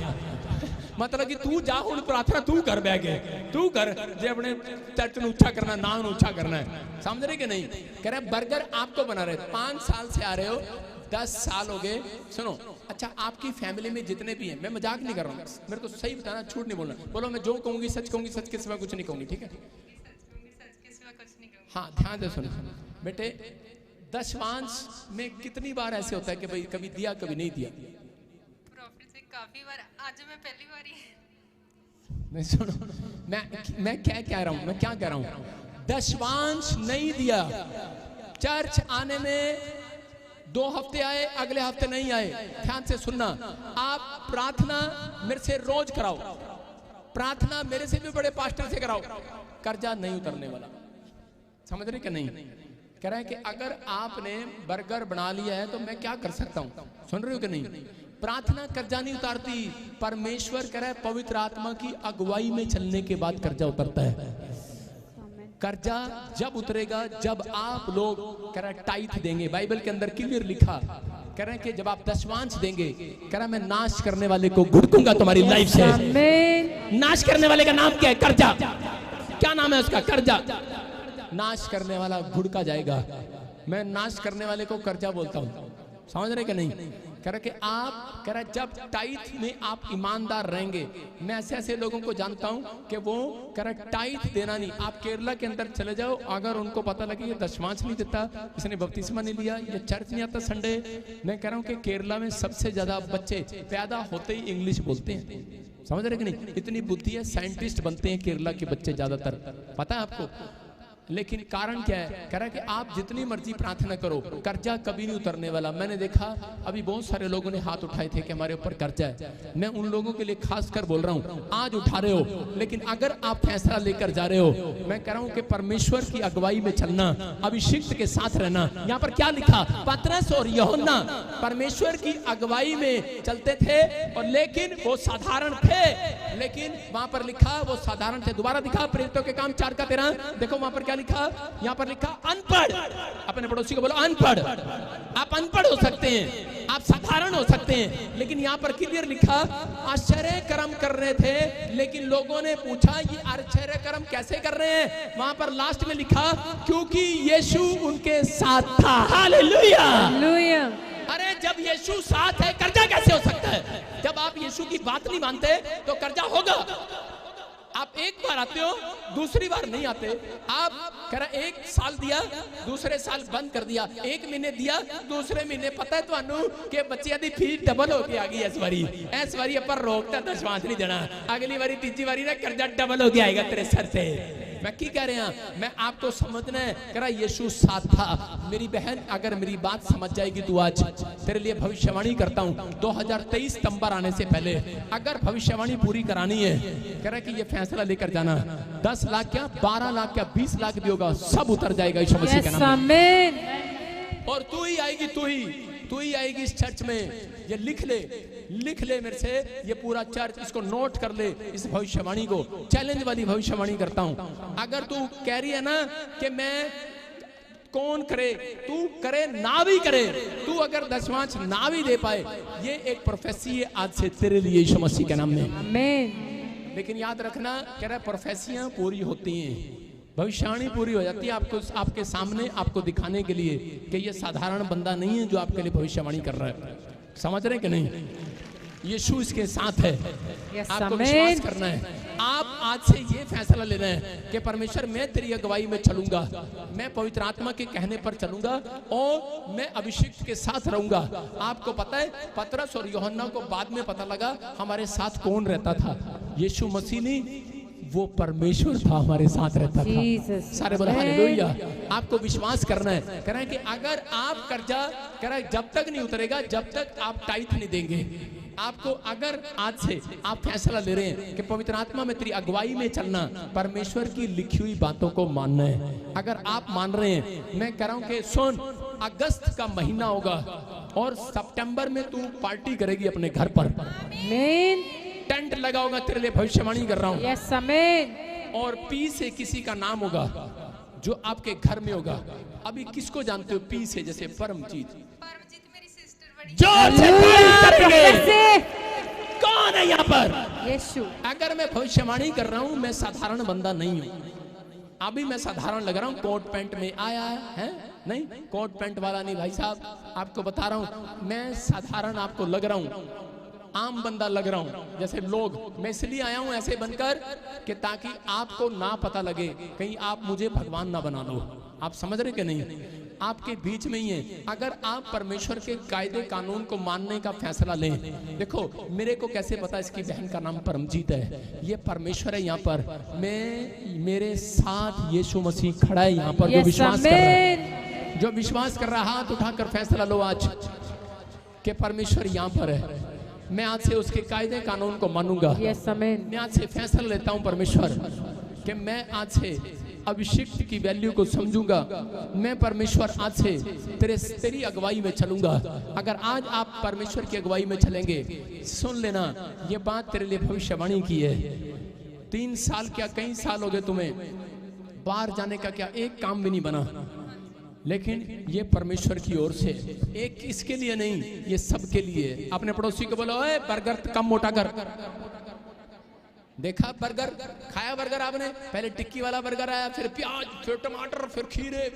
मतलब कि तू जा हुण प्रार्थना तू कर, बह के तू कर, जे अपने चर्च ਨੂੰ ਉੱਚਾ करना, नाम ਨੂੰ ਉੱਚਾ करना है। समझ रहे कि नहीं? कह रहे बर्गर आपको बना रहे, 5 साल से आ रहे हो, 10 साल हो गए। सुनो, अच्छा आपकी फैमिली में जितने भी हैं, मैं मजाक नहीं कर रहा हूँ, मेरे को सही बताना, झूठ नहीं बोलना। बोलो मैं जो कहूंगी सच कहूंगी, सच के सिवा कुछ नहीं कहूंगी, ठीक है? हाँ ध्यान दे, सुनो बेटे। दशवांश में कितनी बार ऐसे होता है कि भाई कभी दिया कभी नहीं दिया? प्रॉफिट से काफी बार, आज मैं पहली बार ही। नहीं सुनो, मैं क्या कह रहा हूँ, मैं क्या कह रहा हूँ? दशवांश नहीं दिया, चर्च आने में 2 हफ्ते आए, अगले हफ्ते नहीं आए। ध्यान से सुनना, आप प्रार्थना मेरे से रोज कराओ, प्रार्थना मेरे से भी बड़े पास्टर से कराओ, कर्जा नहीं उतरने वाला। समझ रहे कि नहीं? कह रहा है कि अगर आपने बर्गर बना लिया है तो मैं क्या कर सकता हूं? सुन रहे हो कि नहीं? प्रार्थना कर्जा नहीं उतारती, परमेश्वर कह रहा है पवित्र आत्मा की अगुवाई में चलने के बाद कर्जा उतरता है। कर्जा जब उतरेगा जब आप लोग कह रहा है टाइथ देंगे। बाइबल के अंदर क्लियर लिखा, कह रहे हैं कि जब आप दशवांश देंगे, कह रहा है मैं नाश करने वाले को घुड़कूंगा तुम्हारी लाइफ से। नाश करने वाले का नाम क्या है? कर्जा। क्या नाम है उसका? कर्जा। नाश करने वाला घुड़का जाएगा। मैं नाश करने वाले को कर्जा बोलता हूं। समझ रहे कि नहीं? कह रहा कि आप, कह रहा जब टाइथ में आप ईमानदार रहेंगे। मैं ऐसे ऐसे लोगों को जानता हूं कि वो कह रहा टाइथ देना नहीं। आप केरला के अंदर चले जाओ, अगर उनको पता लगे ये दशवांश नहीं देता, इसने बपतिस्मा नहीं लिया, ये चर्च नहीं आता संडे। मैं कह रहा हूं कि केरला में सबसे ज्यादा बच्चे पैदा होते ही इंग्लिश बोलते हैं। समझ रहे कि नहीं? इतनी बुद्धि है, साइंटिस्ट बनते हैं केरला के बच्चे ज्यादातर, पता है आपको? लेकिन कारण क्या है? कह रहा है कि आप जितनी मर्जी प्रार्थना करो, कर्जा कभी नहीं उतरने वाला। मैंने देखा अभी बहुत सारे लोगों ने हाथ उठाए थे कि हमारे ऊपर कर्जा है। मैं उन लोगों के लिए खास कर बोल रहा हूं, आज उठा रहे हो, लेकिन अगर आप फैसला लेकर जा रहे हो, मैं कह रहा हूं कि परमेश्वर की अगुवाई में चलना, अभिषिक्त के साथ रहना। यहाँ पर क्या लिखा? पतरस और यूहन्ना परमेश्वर की अगुवाई में चलते थे, और लेकिन वो साधारण थे। लेकिन वहां पर लिखा वो साधारण थे। दोबारा दिखा प्रेरितों के काम 4:13, देखो वहां पर लिखा, यहां पर लिखा अनपढ़। अपने पड़ोसी को बोलो अनपढ़। आप अनपढ़ हो सकते हैं, आप साधारण हो सकते हैं, लेकिन यहां पर क्लियर लिखा आश्चर्य कर्म कर रहे थे, लेकिन लोगों ने पूछा ये आश्चर्य कर्म कैसे कर रहे हैं? वहां पर लास्ट में लिखा क्योंकि यीशु उनके साथ था। Hallelujah, hallelujah. अरे जब यीशु साथ है, कर्जा कैसे हो सकता है? जब आप यीशु की बात नहीं मानते तो कर्जा होगा। आप एक बार आते हो, दूसरी बार नहीं आते। आप कह रहा 1 साल दिया, दूसरे साल बंद कर दिया, 1 महीने दिया, दूसरे महीने पता है तुहानू कि बच्चियां दी फीस डबल हो के आ गई। इस बारी पर रोकता दशवांश नहीं देना, अगली बारी तीसरी बारी ना कर्जा डबल हो के आएगा तेरे सर से। मैं की कह रहे हैं? मैं आपको समझना है, कह रहा यीशु साथ था। मेरी बहन अगर मेरी बात समझ जाएगी तो आज तेरे लिए भविष्यवाणी करता हूं, 2023 सितंबर आने से पहले अगर भविष्यवाणी पूरी करानी है, कह रहा कि ये फैसला लेकर जाना, 10 लाख क्या 12 लाख क्या 20 लाख भी होगा, सब उतर जाएगा यीशु मसीह के नाम में। और तू ही आएगी, तू ही आएगी इस चर्च में। ये लिख ले, लिख ले मेरे से, ये पूरा चर्च इसको नोट कर ले, इस भविष्यवाणी को, चैलेंज वाली भविष्यवाणी करता हूं। अगर तू कह रही है ना कि मैं कौन करे, तू करे ना भी करे, तू अगर दशमांश ना भी दे पाए, ये एक प्रोफेसी है आज से तेरे लिए यीशु मसीह के नाम में, आमीन। लेकिन याद रखना, कह रहा है प्रोफेसियां पूरी होती हैं, भविष्यवाणी पूरी हो जाती है आपको, आपके सामने आपको दिखाने के लिए कि ये साधारण बंदा नहीं है जो आपके लिए भविष्यवाणी कर रहा है। समझ रहे कि नहीं? यीशु इसके साथ है, आपको विश्वास करना है। आप आज से ये फैसला लेना है कि परमेश्वर मैं तेरी अगुवाई में चलूंगा, मैं पवित्र आत्मा के कहने पर चलूंगा और मैं अभिषिक्त के साथ रहूंगा। आपको पता है पतरस और यूहन्ना को बाद में पता लगा हमारे साथ कौन रहता था, यीशु मसीह नहीं, वो परमेश्वर था हमारे साथ रहता था। सारे बोले हालेलुया। आपको विश्वास करना है, कह रहे हैं कि अगर आप कर्जा, कह रहा है जब तक नहीं उतरेगा जब तक आप टाइट नहीं देंगे। आपको अगर आज से आप फैसला ले रहे हैं कि पवित्र आत्मा में तेरी अगुवाई में चलना, परमेश्वर की लिखी हुई बातों को मानना है, अगर आप मान रहे हैं, मैं कह रहा हूं कि सुन, अगस्त का महीना होगा और सितंबर में तू पार्टी करेगी अपने घर पर, टेंट लगा होगा, तेरे लिए भविष्यवाणी कर रहा हूँ। यस आमीन। और पी से किसी का नाम होगा जो आपके घर में होगा। अभी किसको जानते हो पी से? जैसे परमजीत, परमजीत मेरी सिस्टर बड़ी। जोर से तारीफ करेंगे। कौन है यहाँ पर? यीशु। अगर मैं भविष्यवाणी कर रहा हूँ, मैं साधारण बंदा नहीं हूँ। अभी मैं साधारण लग रहा हूँ, कोट पैंट में आया है नहीं, कोट पैंट वाला नहीं भाई साहब, आपको बता रहा हूँ, मैं साधारण आपको लग रहा हूँ, आम बंदा लग रहा हूं। जैसे लोग, मैं इसलिए आया हूं ऐसे बनकर कि ताकि आपको ना पता लगे, कहीं आप मुझे भगवान ना बना लो। आप समझ रहे कि नहीं? आपके बीच में ही है। अगर आप परमेश्वर के कायदे कानून को मानने का फैसला लें, देखो मेरे को कैसे पता इसकी बहन का नाम परमजीत है, ये परमेश्वर है यहाँ पर, मैं मेरे साथ यीशु मसीह खड़ा है यहाँ पर, जो विश्वास कर रहा है, जो विश्वास कर रहा है, हाथ उठाकर फैसला लो आज कि परमेश्वर यहाँ पर है। मैं आज से उसके कायदे कानून को मानूंगा। मैं आज से फैसला लेता हूं परमेश्वर कि मैं आज से अभिषिक्त की वैल्यू को समझूंगा। मैं परमेश्वर आज से तेरी अगुवाई में चलूंगा। अगर आज आप परमेश्वर की अगुवाई में चलेंगे, सुन लेना, ये बात तेरे लिए भविष्यवाणी की है। 3 साल क्या कई साल हो गए तुम्हें, बाहर जाने का क्या एक काम भी नहीं बना, लेकिन ये परमेश्वर की ओर से, एक इसके लिए नहीं, ये सबके लिए। अपने पड़ोसी को बोलो, ओए बर्गर कम मोटा कर। देखा बर्गर, खाया बर्गर आपने? पहले टिक्की वाला बर्गर आया, फिर प्याज, फिर टमाटर, फिर खीरे,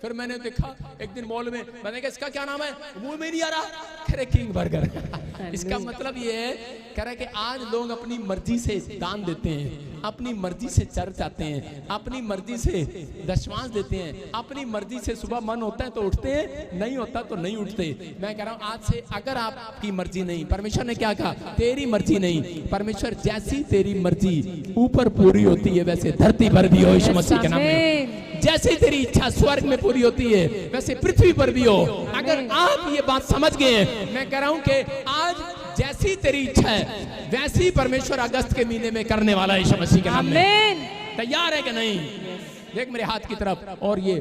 फिर मैंने देखा एक दिन मॉल में, मैंने कहा इसका क्या नाम है, मुंह में नहीं आ रहा, कह रहे किंग बर्गर। इसका मतलब ये है, कह रहा है कि आज लोग अपनी मर्जी से दान देते हैं, अपनी मर्जी से चर्च आते हैं, अपनी मर्जी से दशमांश देते हैं, अपनी मर्जी से सुबह मन होता है तो उठते हैं, नहीं होता तो नहीं उठते। मैं कह रहा हूँ आज से अगर आपकी मर्जी नहीं, परमेश्वर ने क्या कहा, तेरी मर्जी नहीं, परमेश्वर जैसी तेरी मर्जी ऊपर पूरी होती है वैसे धरती पर भी हो, यीशु मसीह के नाम में। जैसे तेरी इच्छा स्वर्ग में पूरी होती है वैसे पृथ्वी पर भी हो। अगर आप ये बात समझ गए, मैं कह रहा हूं कि आज जैसी तेरी इच्छा है वैसी परमेश्वर अगस्त के महीने में करने वाला है, यीशु मसीह के नाम में। तैयार है कि नहीं? देख मेरे हाथ की तरफ, और ये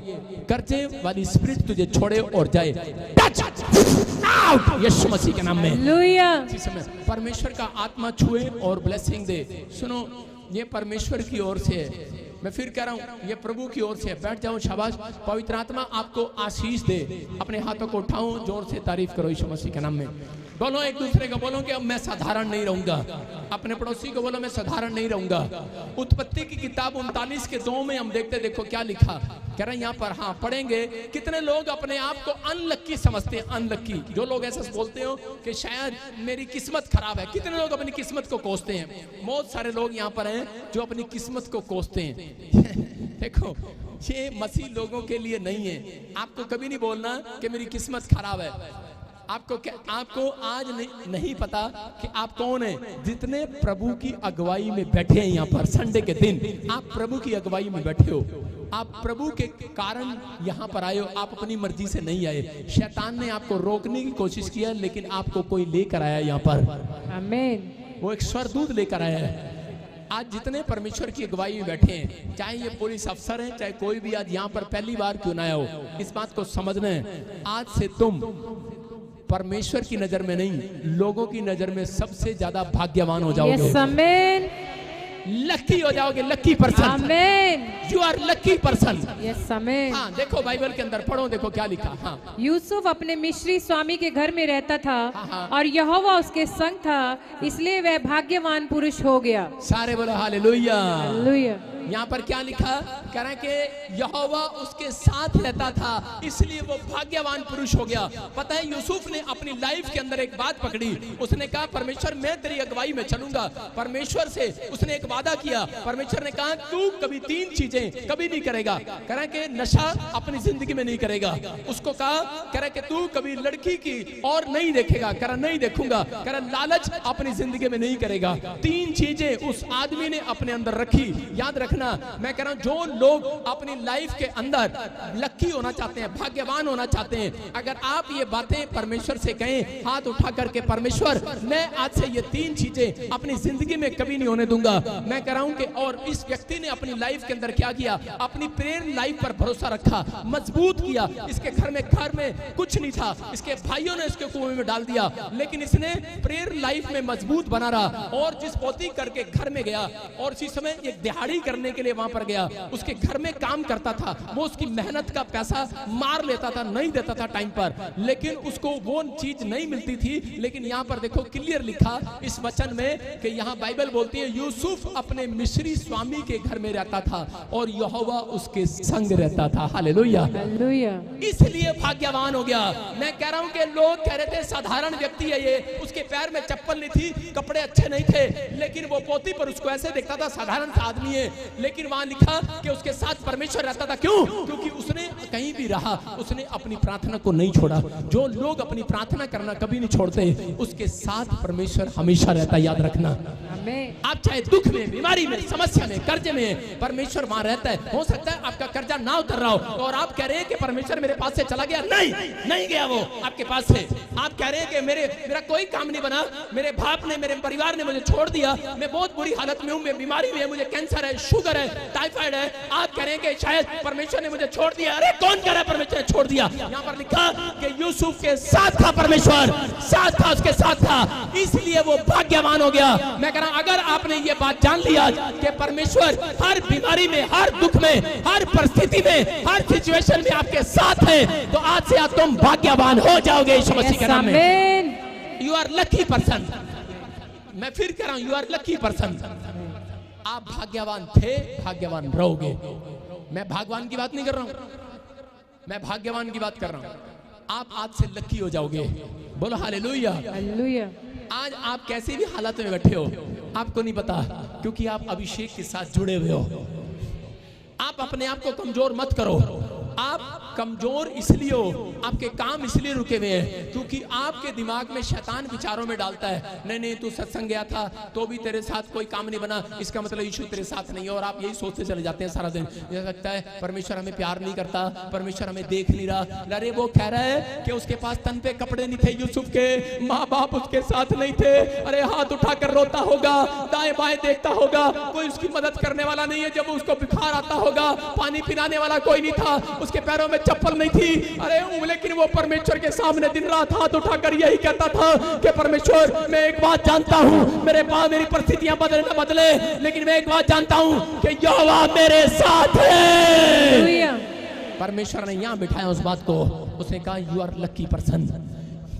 कर्जे वाली स्पिरिट तुझे छोड़े और जाए, टच आउट, यीशु मसीह के नाम में। हालेलुया। परमेश्वर का आत्मा छुए और ब्लेसिंग दे। सुनो, ये परमेश्वर की ओर से है, मैं फिर कह रहा हूं, ये प्रभु की ओर से। बैठ जाओ, शाबाश। पवित्र आत्मा आपको आशीष दे। अपने हाथों को उठाओ, जोर से तारीफ करो यीशु मसीह के नाम में। बोलो एक दूसरे को, बोलो कि अब मैं साधारण नहीं रहूंगा। अपने पड़ोसी को बोलो, मैं साधारण नहीं रहूंगा। उत्पत्ति की किताब 39:2 में हम देखते, देखो क्या लिखा, कह रहे हैं यहाँ पर, हाँ पढ़ेंगे। कितने लोग अपने आप को अनलक्की समझते हैं, अनलक्की। जो लोग ऐसा बोलते हो कि शायद मेरी किस्मत खराब है, कितने लोग अपनी किस्मत को कोसते हैं। बहुत सारे लोग यहाँ पर हैं जो अपनी किस्मत को कोसते हैं। देखो ये मसीह लोगों के लिए नहीं है। आपको कभी नहीं बोलना कि मेरी किस्मत खराब है। आपको आज नहीं पता कि आप कौन हैं। जितने प्रभु की अगुवाई में बैठे हैं यहाँ पर, संडे के दिन आप प्रभु की अगुवाई में बैठे हो, आप प्रभु के कारण यहाँ पर आए हो, आप अपनी मर्जी से नहीं आए। शैतान ने आपको रोकने की कोशिश किया, लेकिन आपको कोई लेकर आया यहाँ पर। आमीन। वो एक स्वर्गदूत लेकर आया है। आज जितने परमेश्वर की अगुवाई में बैठे हैं, चाहे ये पुलिस अफसर हैं, चाहे कोई भी आज यहाँ पर पहली बार क्यों ना आया हो, इस बात को समझना है, आज से तुम परमेश्वर की नजर में नहीं, लोगों की नजर में सबसे ज्यादा भाग्यवान हो जाओगे। यस आमेन, लकी हो जाओगे, lucky person. Amen, you are lucky person. Yes amen. हाँ देखो बाइबल के अंदर पढ़ो, देखो क्या लिखा। हाँ यूसुफ अपने मिस्री स्वामी के घर में रहता था हाँ। और यहोवा उसके संग था, इसलिए वह भाग्यवान पुरुष हो गया। सारे बोलो हालेलुया। हालेलुया। यहाँ पर क्या लिखा, कह रहे हैं कि यहोवा उसके साथ रहता था, इसलिए वो भाग्यवान पुरुष हो गया। पता है यूसुफ ने अपनी लाइफ के अंदर एक बात पकड़ी, उसने कहा परमेश्वर मैं तेरी अगुवाई में चलूंगा। परमेश्वर से उसने एक वादा किया, परमेश्वर ने कहा तू कभी 3 चीजें कभी नहीं करेगा। कह रहे कि नशा अपनी जिंदगी में नहीं करेगा, उसको कहा कह रहे कि तू कभी लड़की की और नहीं देखेगा, कह रहा नहीं देखूंगा, कह रहा लालच अपनी जिंदगी में नहीं करेगा। 3 चीजें उस आदमी ने अपने अंदर रखी। याद रखना, मैं कह रहा हूं जो लोग अपनी लाइफ के अंदर लकी होना चाहते हैं, भाग्यवान होना चाहते हैं, अगर आप ये बातें परमेश्वर से कहें हाथ उठा करके, परमेश्वर मैं आज से ये 3 चीजें अपनी जिंदगी में कभी नहीं होने दूंगा। मैं कह रहा हूं कि और इस व्यक्ति ने अपनी लाइफ के अंदर क्या किया, अपनी प्रेयर लाइफ पर भरोसा रखा, मजबूत किया। इसके घर में कुछ नहीं था, इसके भाइयों ने इसके कुएं में डाल दिया, लेकिन इसने प्रेयर लाइफ में मजबूत बना रहा और जिस पोती करके घर में गया और इसी समय एक दिहाड़ी करने के लिए वहां पर गया, उसके घर में काम करता था, वो उसकी मेहनत का पैसा मार लेता था, नहीं देता था टाइम पर, लेकिन उसको वो चीज नहीं मिलती थी। लेकिन यहाँ पर देखो क्लियर लिखा इस वचन में कि यहाँ बाइबल बोलती है यूसुफ अपने मिस्री स्वामी के घर में रहता था और यहोवा उसके संग रहता था। Hallelujah, hallelujah. इसलिए भाग्यवान हो गया। मैं कह रहा हूं कि लोग कह रहे थे साधारण व्यक्ति है ये, उसके पैर में चप्पल नहीं थी, कपड़े अच्छे नहीं थे, लेकिन वो पोती पर उसको ऐसे देखता था साधारण सा आदमी है, लेकिन वहां लिखा कि उसके साथ परमेश्वर रहता था। क्यों? क्योंकि उसने कहीं भी रहा, उसने अपनी प्रार्थना को नहीं छोड़ा। जो लोग अपनी प्रार्थना करना कभी नहीं छोड़ते, उसके साथ परमेश्वर हमेशा रहता। याद रखना, आप चाहे दुख में, बीमारी में, समस्या में, कर्जे में, परमेश्वर वहां रहता है। हो सकता है आपका कर्जा ना उतर रहा हो और आप कह रहे हैं कि परमेश्वर मेरे पास से चला गया। नहीं गया वो आपके पास से। आप कह रहे हैं कि मेरा कोई काम नहीं बना, मेरे बाप ने, मेरे परिवार ने मुझे छोड़ दिया, मैं बहुत बुरी हालत में हूँ, मैं बीमारी में, मुझे कैंसर है, शुगर है, टाइफाइड है। आप कह रहे हैं कि शायद परमेश्वर ने मुझे छोड़ दिया। अरे कौन कह रहा है परमेश्वर ने छोड़ दिया? यहाँ पर लिखा कि यूसुफ के साथ था, परमेश्वर साथ था, उसके साथ था, इसलिए वो भाग्यवान हो गया। मैं कह रहा हूं अगर आपने ये बात जान लिया कि परमेश्वर हर बीमारी में, हर दुख में, हर परिस्थिति में, हर सिचुएशन में आपके साथ है, तो आज से आज तुम भाग्यवान हो जाओगे यीशु मसीह के नाम में। You are lucky person. मैं फिर कह रहा हूं यू आर लकी पर्सन। आप भाग्यवान थे, भाग्यवान रहोगे। मैं भाग्यवान की बात नहीं कर रहा हूं, मैं भाग्यवान की बात कर रहा हूं। आप आज से लकी हो जाओगे। बोलो हालेलुया, हालेलुया। आज आप कैसे भी हालात में बैठे हो आपको नहीं पता, क्योंकि आप अभिषेक के साथ जुड़े हुए हो। आप अपने आप को कमजोर मत करो। आप कमजोर इसलिए हो, आपके काम इसलिए रुके हुए हैं क्योंकि आपके दिमाग में शैतान विचारों में डालता है, नहीं तू सत्संग गया था तो भी तेरे साथ कोई काम नहीं बना, इसका मतलब यीशु तेरे साथ नहीं है। और आप यही सोचते चले जाते हैं सारा दिन। ये लगता है परमेश्वर हमें प्यार नहीं करता, परमेश्वर हमें देख नहीं रहा। अरे वो कह रहा है कि उसके पास तन पे कपड़े नहीं थे, यूसुफ के माँ बाप उसके साथ नहीं थे। अरे हाथ उठाकर रोता होगा, दाएं बाएं देखता होगा, कोई उसकी मदद करने वाला नहीं है। जब उसको बुखार आता होगा, पानी पिलाने वाला कोई नहीं था, उसके पैरों में चप्पल नहीं थी। अरे लेकिन वो परमेश्वर के सामने दिन रात हाथ उठाकर यही कहता था कि परमेश्वर मैं एक बात जानता हूँ, मेरे पास मेरी परिस्थितियां बदले न बदले, लेकिन मैं एक बात जानता हूँ कि यहोवा मेरे साथ है। परमेश्वर ने यहाँ बिठाया उस बात को। उसने कहा यू आर लकी पर्सन।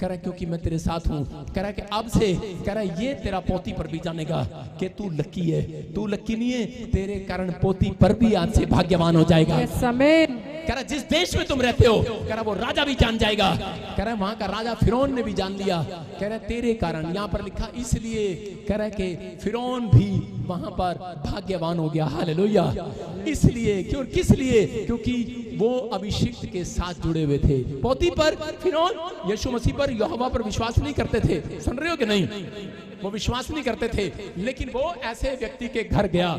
कह रहा क्योंकि मैं तेरे साथ हूँ। कह रहा है कि अब से, कह रहा है ये तेरा पोती पर भी जानेगा कि तू लकी है। तू लकी नहीं है, तेरे कारण पोती पर भी आज से भाग्यवान हो जाएगा। कह रहा जिस देश में तुम रहते हो, कह रहा वो राजा भी जान जाएगा। कह रहा वहां का राजा फिरौन ने भी जान लिया। कह रहा तेरे कारण, यहाँ पर लिखा इसलिए, कह रहा कि फिरौन भी वहां पर भाग्यवान हो गया। हालेलुया। इसलिए क्यों, किस लिए? क्योंकि वो अभिषिक्त के साथ जुड़े हुए थे। पोती पर फिरौन यीशु मसीह पर, यहोवा पर विश्वास नहीं करते थे। सुन रहे हो कि नहीं? वो विश्वास नहीं करते थे, लेकिन वो ऐसे व्यक्ति के घर गया,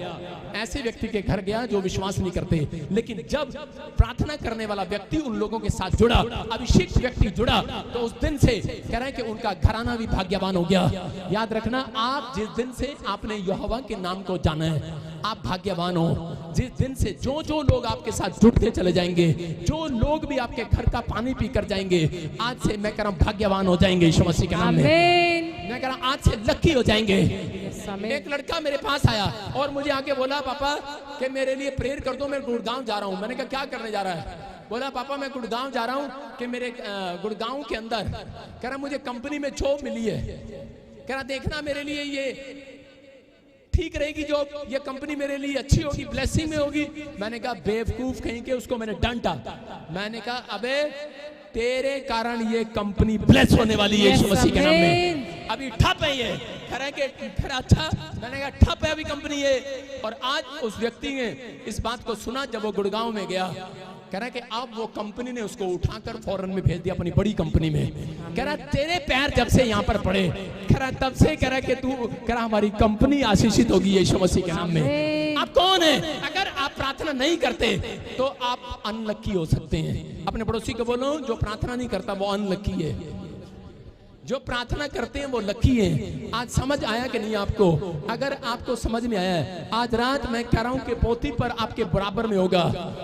ऐसे व्यक्ति के घर गया जो विश्वास नहीं करते, लेकिन जब प्रार्थना करने वाला व्यक्ति उन लोगों के साथ जुड़ा, अभिषिक्त व्यक्ति जुड़ा, तो उस दिन से कह रहे हैं कि उनका घराना भी भाग्यवान हो गया। याद रखना, आप जिस दिन से आपने यहोवा के नाम को जाना है, आप भाग्यवान हो। जिस दिन से जो जो लोग आपके साथ जुड़ते चले जाएंगे, जो लोग भी आपके घर का पानी पी कर जाएंगे, आज से मैं कह रहा हूं भाग्यवान हो जाएंगे यीशु मसीह के नाम में। मैं कह रहा हूं आज से लकी हो जाएंगे। एक लड़का मेरे पास आया और मुझे आके बोला, पापा कि मेरे लिए प्रेयर कर दो, मैं गुड़गांव जा रहा हूं। मैंने कहा क्या करने जा रहा है? बोला, पापा मैं गुड़गांव जा रहा हूं कि मेरे गुड़गांव के अंदर कह रहा मुझे कंपनी में जॉब मिली है। कह रहा देखना मेरे लिए ये ठीक रहेगी जॉब, ये कंपनी मेरे लिए अच्छी होगी, ब्लेसिंग में होगी। मैंने कहा बेवकूफ कहीं के, उसको मैंने डांटा। मैंने कहा अबे तेरे कारण ये कंपनी ब्लेस होने वाली है यीशु मसीह के नाम में। अभी ठप है ये, कह रहे कि फिर अच्छा। मैंने कहा ठप है अभी कंपनी ये। और आज उस व्यक्ति ने इस बात को सुना जब वो गुड़गांव में गया। कह रहा कि अब वो कंपनी ने उसको उठाकर फॉरेन में भेज दिया, अपनी बड़ी कंपनी में। कह रहा तेरे पैर जब से यहाँ पर पड़े, कह रहा तब से कह रहा कि तू, कह रहा हमारी कंपनी आशीषित होगी यीशु मसीह के नाम में। आप कौन है? अगर आप प्रार्थना नहीं करते तो आप अनलकी हो सकते हैं। अपने पड़ोसी को बोलो, जो प्रार्थना नहीं करता वो अनलकी है, जो प्रार्थना करते हैं वो लकी हैं। आज समझ आया कि नहीं आपको? अगर आपको समझ में आया है, आज रात मैं कह रहा हूं कि पोती पर आपके बराबर में होगा,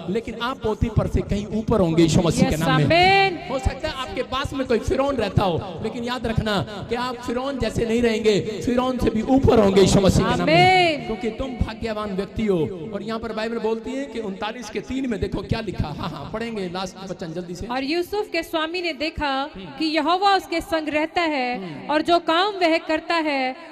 लेकिन आप पोती पर से कहीं ऊपर होंगे यीशु मसीह के नाम में। हो सकता है आपके पास में कोई फिरौन रहता हो, लेकिन याद रखना कि आप फिरौन जैसे नहीं रहेंगे, फिरौन से भी ऊपर होंगे यीशु मसीह के नाम में, क्योंकि तुम भाग्यवान व्यक्ति हो। और यहाँ पर बाइबल बोलती है कि 39:3 में देखो क्या लिखा। हाँ पढ़ेंगे लास्ट वचन जल्दी से। और यूसुफ के स्वामी ने देखा कि यहोवा उसके संग रहता है, और जो काम वह करता है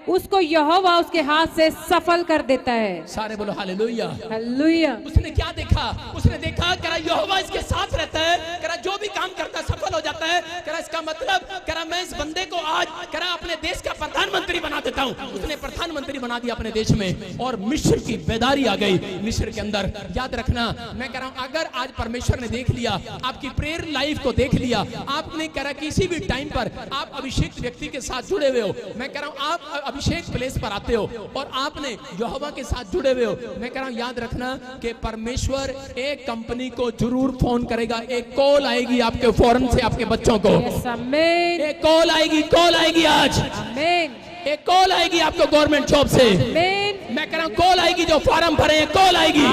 उसको यहोवा उसके हाथ से सफल कर देता है। सारे बोलो हालेलुया। हालेलुया। उसने क्या देखा? उसने देखा करा यहोवा इसके साथ रहता है, करा जो भी काम करता है सफल हो जाता है। करा इसका मतलब करा मैं इस बंदे को आज करा अपने देश का प्रधानमंत्री बना देता हूँ। उसने प्रधानमंत्री बना दिया अपने देश में, और मिस्र की बेदारी आ गई मिस्र के अंदर। याद रखना, मैं कह रहा हूँ अगर आज परमेश्वर ने देख लिया, आपकी प्रेयर लाइफ को देख लिया, आपने करा किसी भी टाइम पर आप अभिषेक व्यक्ति के साथ जुड़े हुए हो, मैं कह रहा हूँ आप अभिषेक प्लेस पर आते हो और आपने यहोवा के साथ जुड़े हुए हो, मैं कह रहा हूं याद रखना कि परमेश्वर एक कंपनी को जरूर फोन करेगा। एक कॉल आएगी आपके फॉरेन से, आपके बच्चों को एक कॉल आएगी आज। एक कॉल आएगी आपको गवर्नमेंट जॉब से। मैं कह रहा हूं कॉल आएगी, जो फॉर्म भरे हैं कॉल आएगी।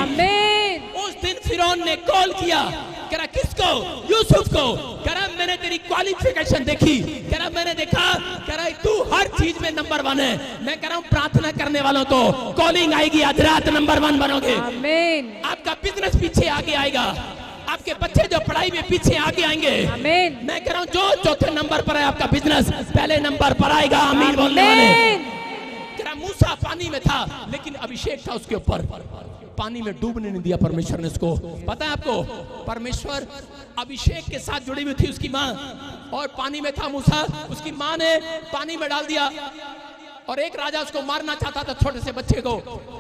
उस दिन फिरौन ने कॉल किया, कह रहा किसको? यूसुफ को। कह रहा मैंने तेरी क्वालिफिकेशन देखी, कह रहा मैंने देखा, कह रहा तू हर चीज में नंबर 1 है। मैं कह रहा हूँ प्रार्थना करने वालों को कॉलिंग आएगी, आज रात नंबर 1 बनोगे। आपका बिजनेस पीछे आगे आएगा, आपके बच्चे जो पढ़ाई में पीछे आगे आएंगे। मैं कह रहा हूँ जो चौथे नंबर पर है आपका बिजनेस पहले नंबर पर आएगा। आमीन बोलने वाले। मूसा पानी में था, लेकिन अभिषेक था उसके ऊपर, पानी में डूबने नहीं दिया परमेश्वर ने उसको। पता है आपको, परमेश्वर अभिषेक के साथ जुड़ी हुई थी उसकी माँ, और पानी में था मूसा, उसकी माँ ने पानी में डाल दिया। और एक राजा उसको मारना चाहता था, छोटे से बच्चे को,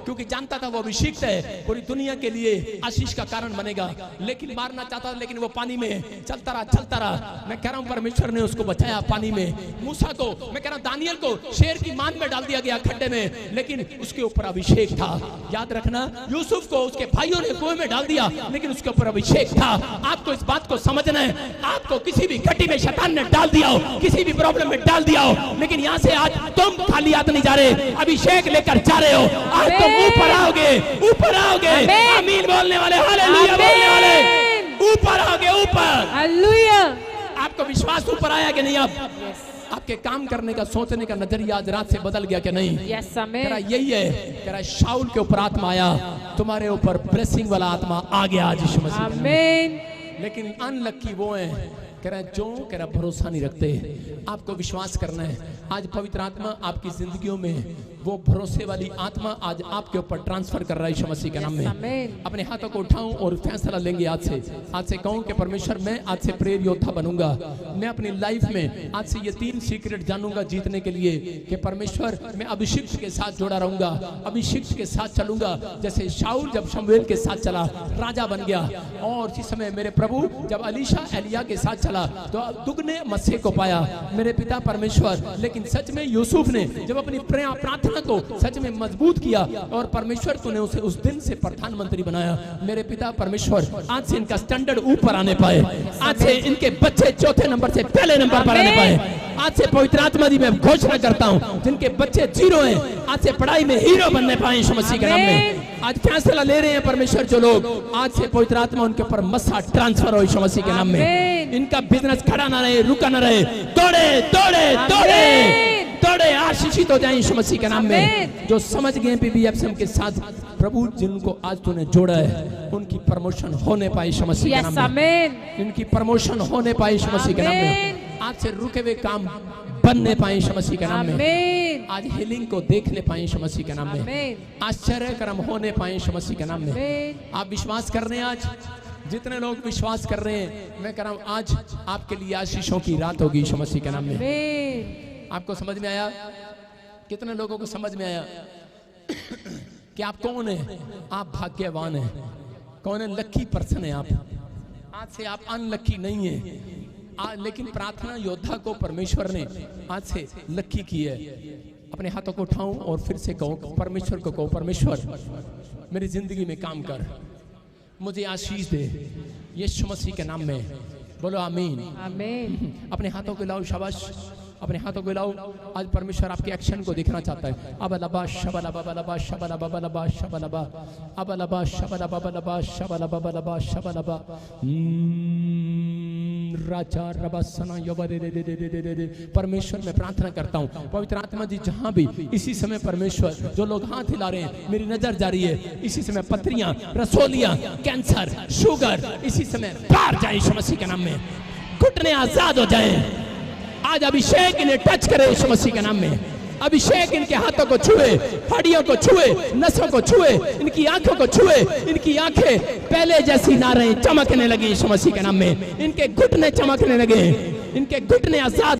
क्योंकि जानता था वो अभिषिक्त है, पूरी दुनिया के लिए आशीष का कारण बनेगा, लेकिन मारना चाहता था। लेकिन वो पानी में चलता रहा। मैं कह रहा हूँ परमेश्वर ने उसको बचाया पानी में। मूसा को, मैं कह रहा हूँ दानियल को शेर की मान में डाल दिया गया खड्डे में, लेकिन उसके ऊपर अभिषेक था। याद रखना, यूसुफ को उसके भाइयों ने कुएं में डाल दिया, लेकिन उसके ऊपर अभिषेक था। आपको इस बात को समझना है, आपको किसी भी गड्ढे में शैतान ने डाल दिया हो, किसी भी प्रॉब्लम में डाल दिया हो, लेकिन यहाँ से आज तुम खाली हाथ नहीं जा रहे, अभिषेक लेकर जा रहे हो। आज तुम ऊपर आओगे। आमीन बोलने वाले, हालेलुया बोलने वाले, ऊपर आओगे, ऊपर। हालेलुया। आपको विश्वास ऊपर आया कि नहीं? अब आपके काम करने का, सोचने का नजरिया आज रात से बदल गया कि नहीं? तेरा यही है, तेरा शाऊल के ऊपर आत्मा आया, तुम्हारे ऊपर ब्लेसिंग वाला आत्मा आ गया आज यीशु मसीह। आमीन। लेकिन अनलकी वो है, कह रहा जो कह रहा भरोसा नहीं रखते। आपको विश्वास करना है। आज पवित्र आत्मा आपकी जिंदगियों में वो भरोसे वाली आत्मा आज आपके ऊपर ट्रांसफर कर रहा है यीशु मसीह के नाम में। अपने हाथों को उठाऊं और फैसला लेंगे आज से कहूं कि परमेश्वर मैं आज से प्रेयर योद्धा बनूंगा। मैं अपनी लाइफ में आज से ये 3 सीक्रेट जानूंगा जीतने के लिए कि परमेश्वर मैं अभिषिक्त के साथ जुड़ा रहूंगा, अभिषिक्त के साथ चलूंगा। जैसे शाऊल जब शमूएल के साथ चला, राजा बन गया, और इसी समय मेरे प्रभु जब अलीशा एलिया के साथ चला, चला तो दुगने मसीह को पाया मेरे पिता परमेश्वर। लेकिन सच में यूसुफ ने जब अपनी प्रार्थना को सच में मजबूत किया और परमेश्वर तूने उसे उस दिन से प्रधानमंत्री बनाया मेरे पिता परमेश्वर। आज से इनका स्टैंडर्ड ऊपर आने पाए, आज से इनके बच्चे चौथे नंबर से पहले नंबर पर आने पाए। आज से पवित्र आत्मा दी मैं घोषणा करता हूं जिनके बच्चे जीरो हैं आज से पढ़ाई में हीरो बनने पाए यीशु मसीह के नाम में। आज फैसला ले रहे हैं परमेश्वर जो लोग, आज से पवित्र आत्मा उनके ऊपर मसा ट्रांसफर हो यीशु मसीह के नाम में। इनका बिजनेस खड़ा ना रहे, रुका ना रहे, दौड़े दौड़े दौड़े दौड़े, आशीषित हो जाए यीशु मसीह के नाम में। जो समझ गए PBFCM के साथ प्रभु जिनको आज तूने जोड़ा है उनकी प्रमोशन होने पाए यीशु मसीह के नाम में। इनकी प्रमोशन होने पाए यीशु मसीह के नाम में। आज से रुके हुए काम बनने पाए यीशु मसीह के नाम में। आज हीलिंग को देखने पाए यीशु मसीह के नाम में। आश्चर्य कर्म होने पाए यीशु मसीह के नाम में। आप विश्वास कर रहे हैं? आज जितने लोग विश्वास कर रहे हैं मैं कह रहा हूं आज आपके लिए आशीषों की रात होगी यीशु मसीह के नाम में। आपको समझ में आया? कितने लोगों को समझ में आया कि आप कौन है? आप भाग्यवान हैं। कौन है? लकी पर्सन है आप। आज से आप अनलकी नहीं है। लेकिन प्रार्थना योद्धा को परमेश्वर ने आज से लकी की है। अपने हाथों को उठाऊं और फिर से कहो परमेश्वर को, कहो परमेश्वर मेरी जिंदगी में काम कर, मुझे आशीष दे यीशु मसीह के नाम में। बोलो आमीन आमीन। अपने हाथों को लाओ, शाबाश, अपने हाथों को लाओ। आज परमेश्वर आपके एक्शन को देखना चाहता है। अबलबा शबलबा बलबा शबलबा बलबा शबलबा अबलबा शबलबा बलबा शबलबा बलबा शबलबा राजा रबसना यबरे। परमेश्वर मैं प्रार्थना करता हूँ पवित्र आत्मा जी जहाँ भी इसी समय परमेश्वर जो लोग हाथ हिला रहे हैं मेरी नजर जा रही है, इसी समय पथरियां, रसोलियां, कैंसर, शुगर इसी समय बाहर जाए यीशु मसीह के नाम में। घुटने आजाद हो जाए। आज अभिषेक इन्हें टच करे यीशु मसीह के नाम में। अभिषेक इनके हाथों को छुए, हड्डियों को छुए, नसों को छुए, इनकी आंखों को छुए। इनकी आंखें पहले जैसी ना रहे, चमकने लगी यीशु मसीह के नाम में। इनके घुटने चमकने लगे, इनके घुटने आजाद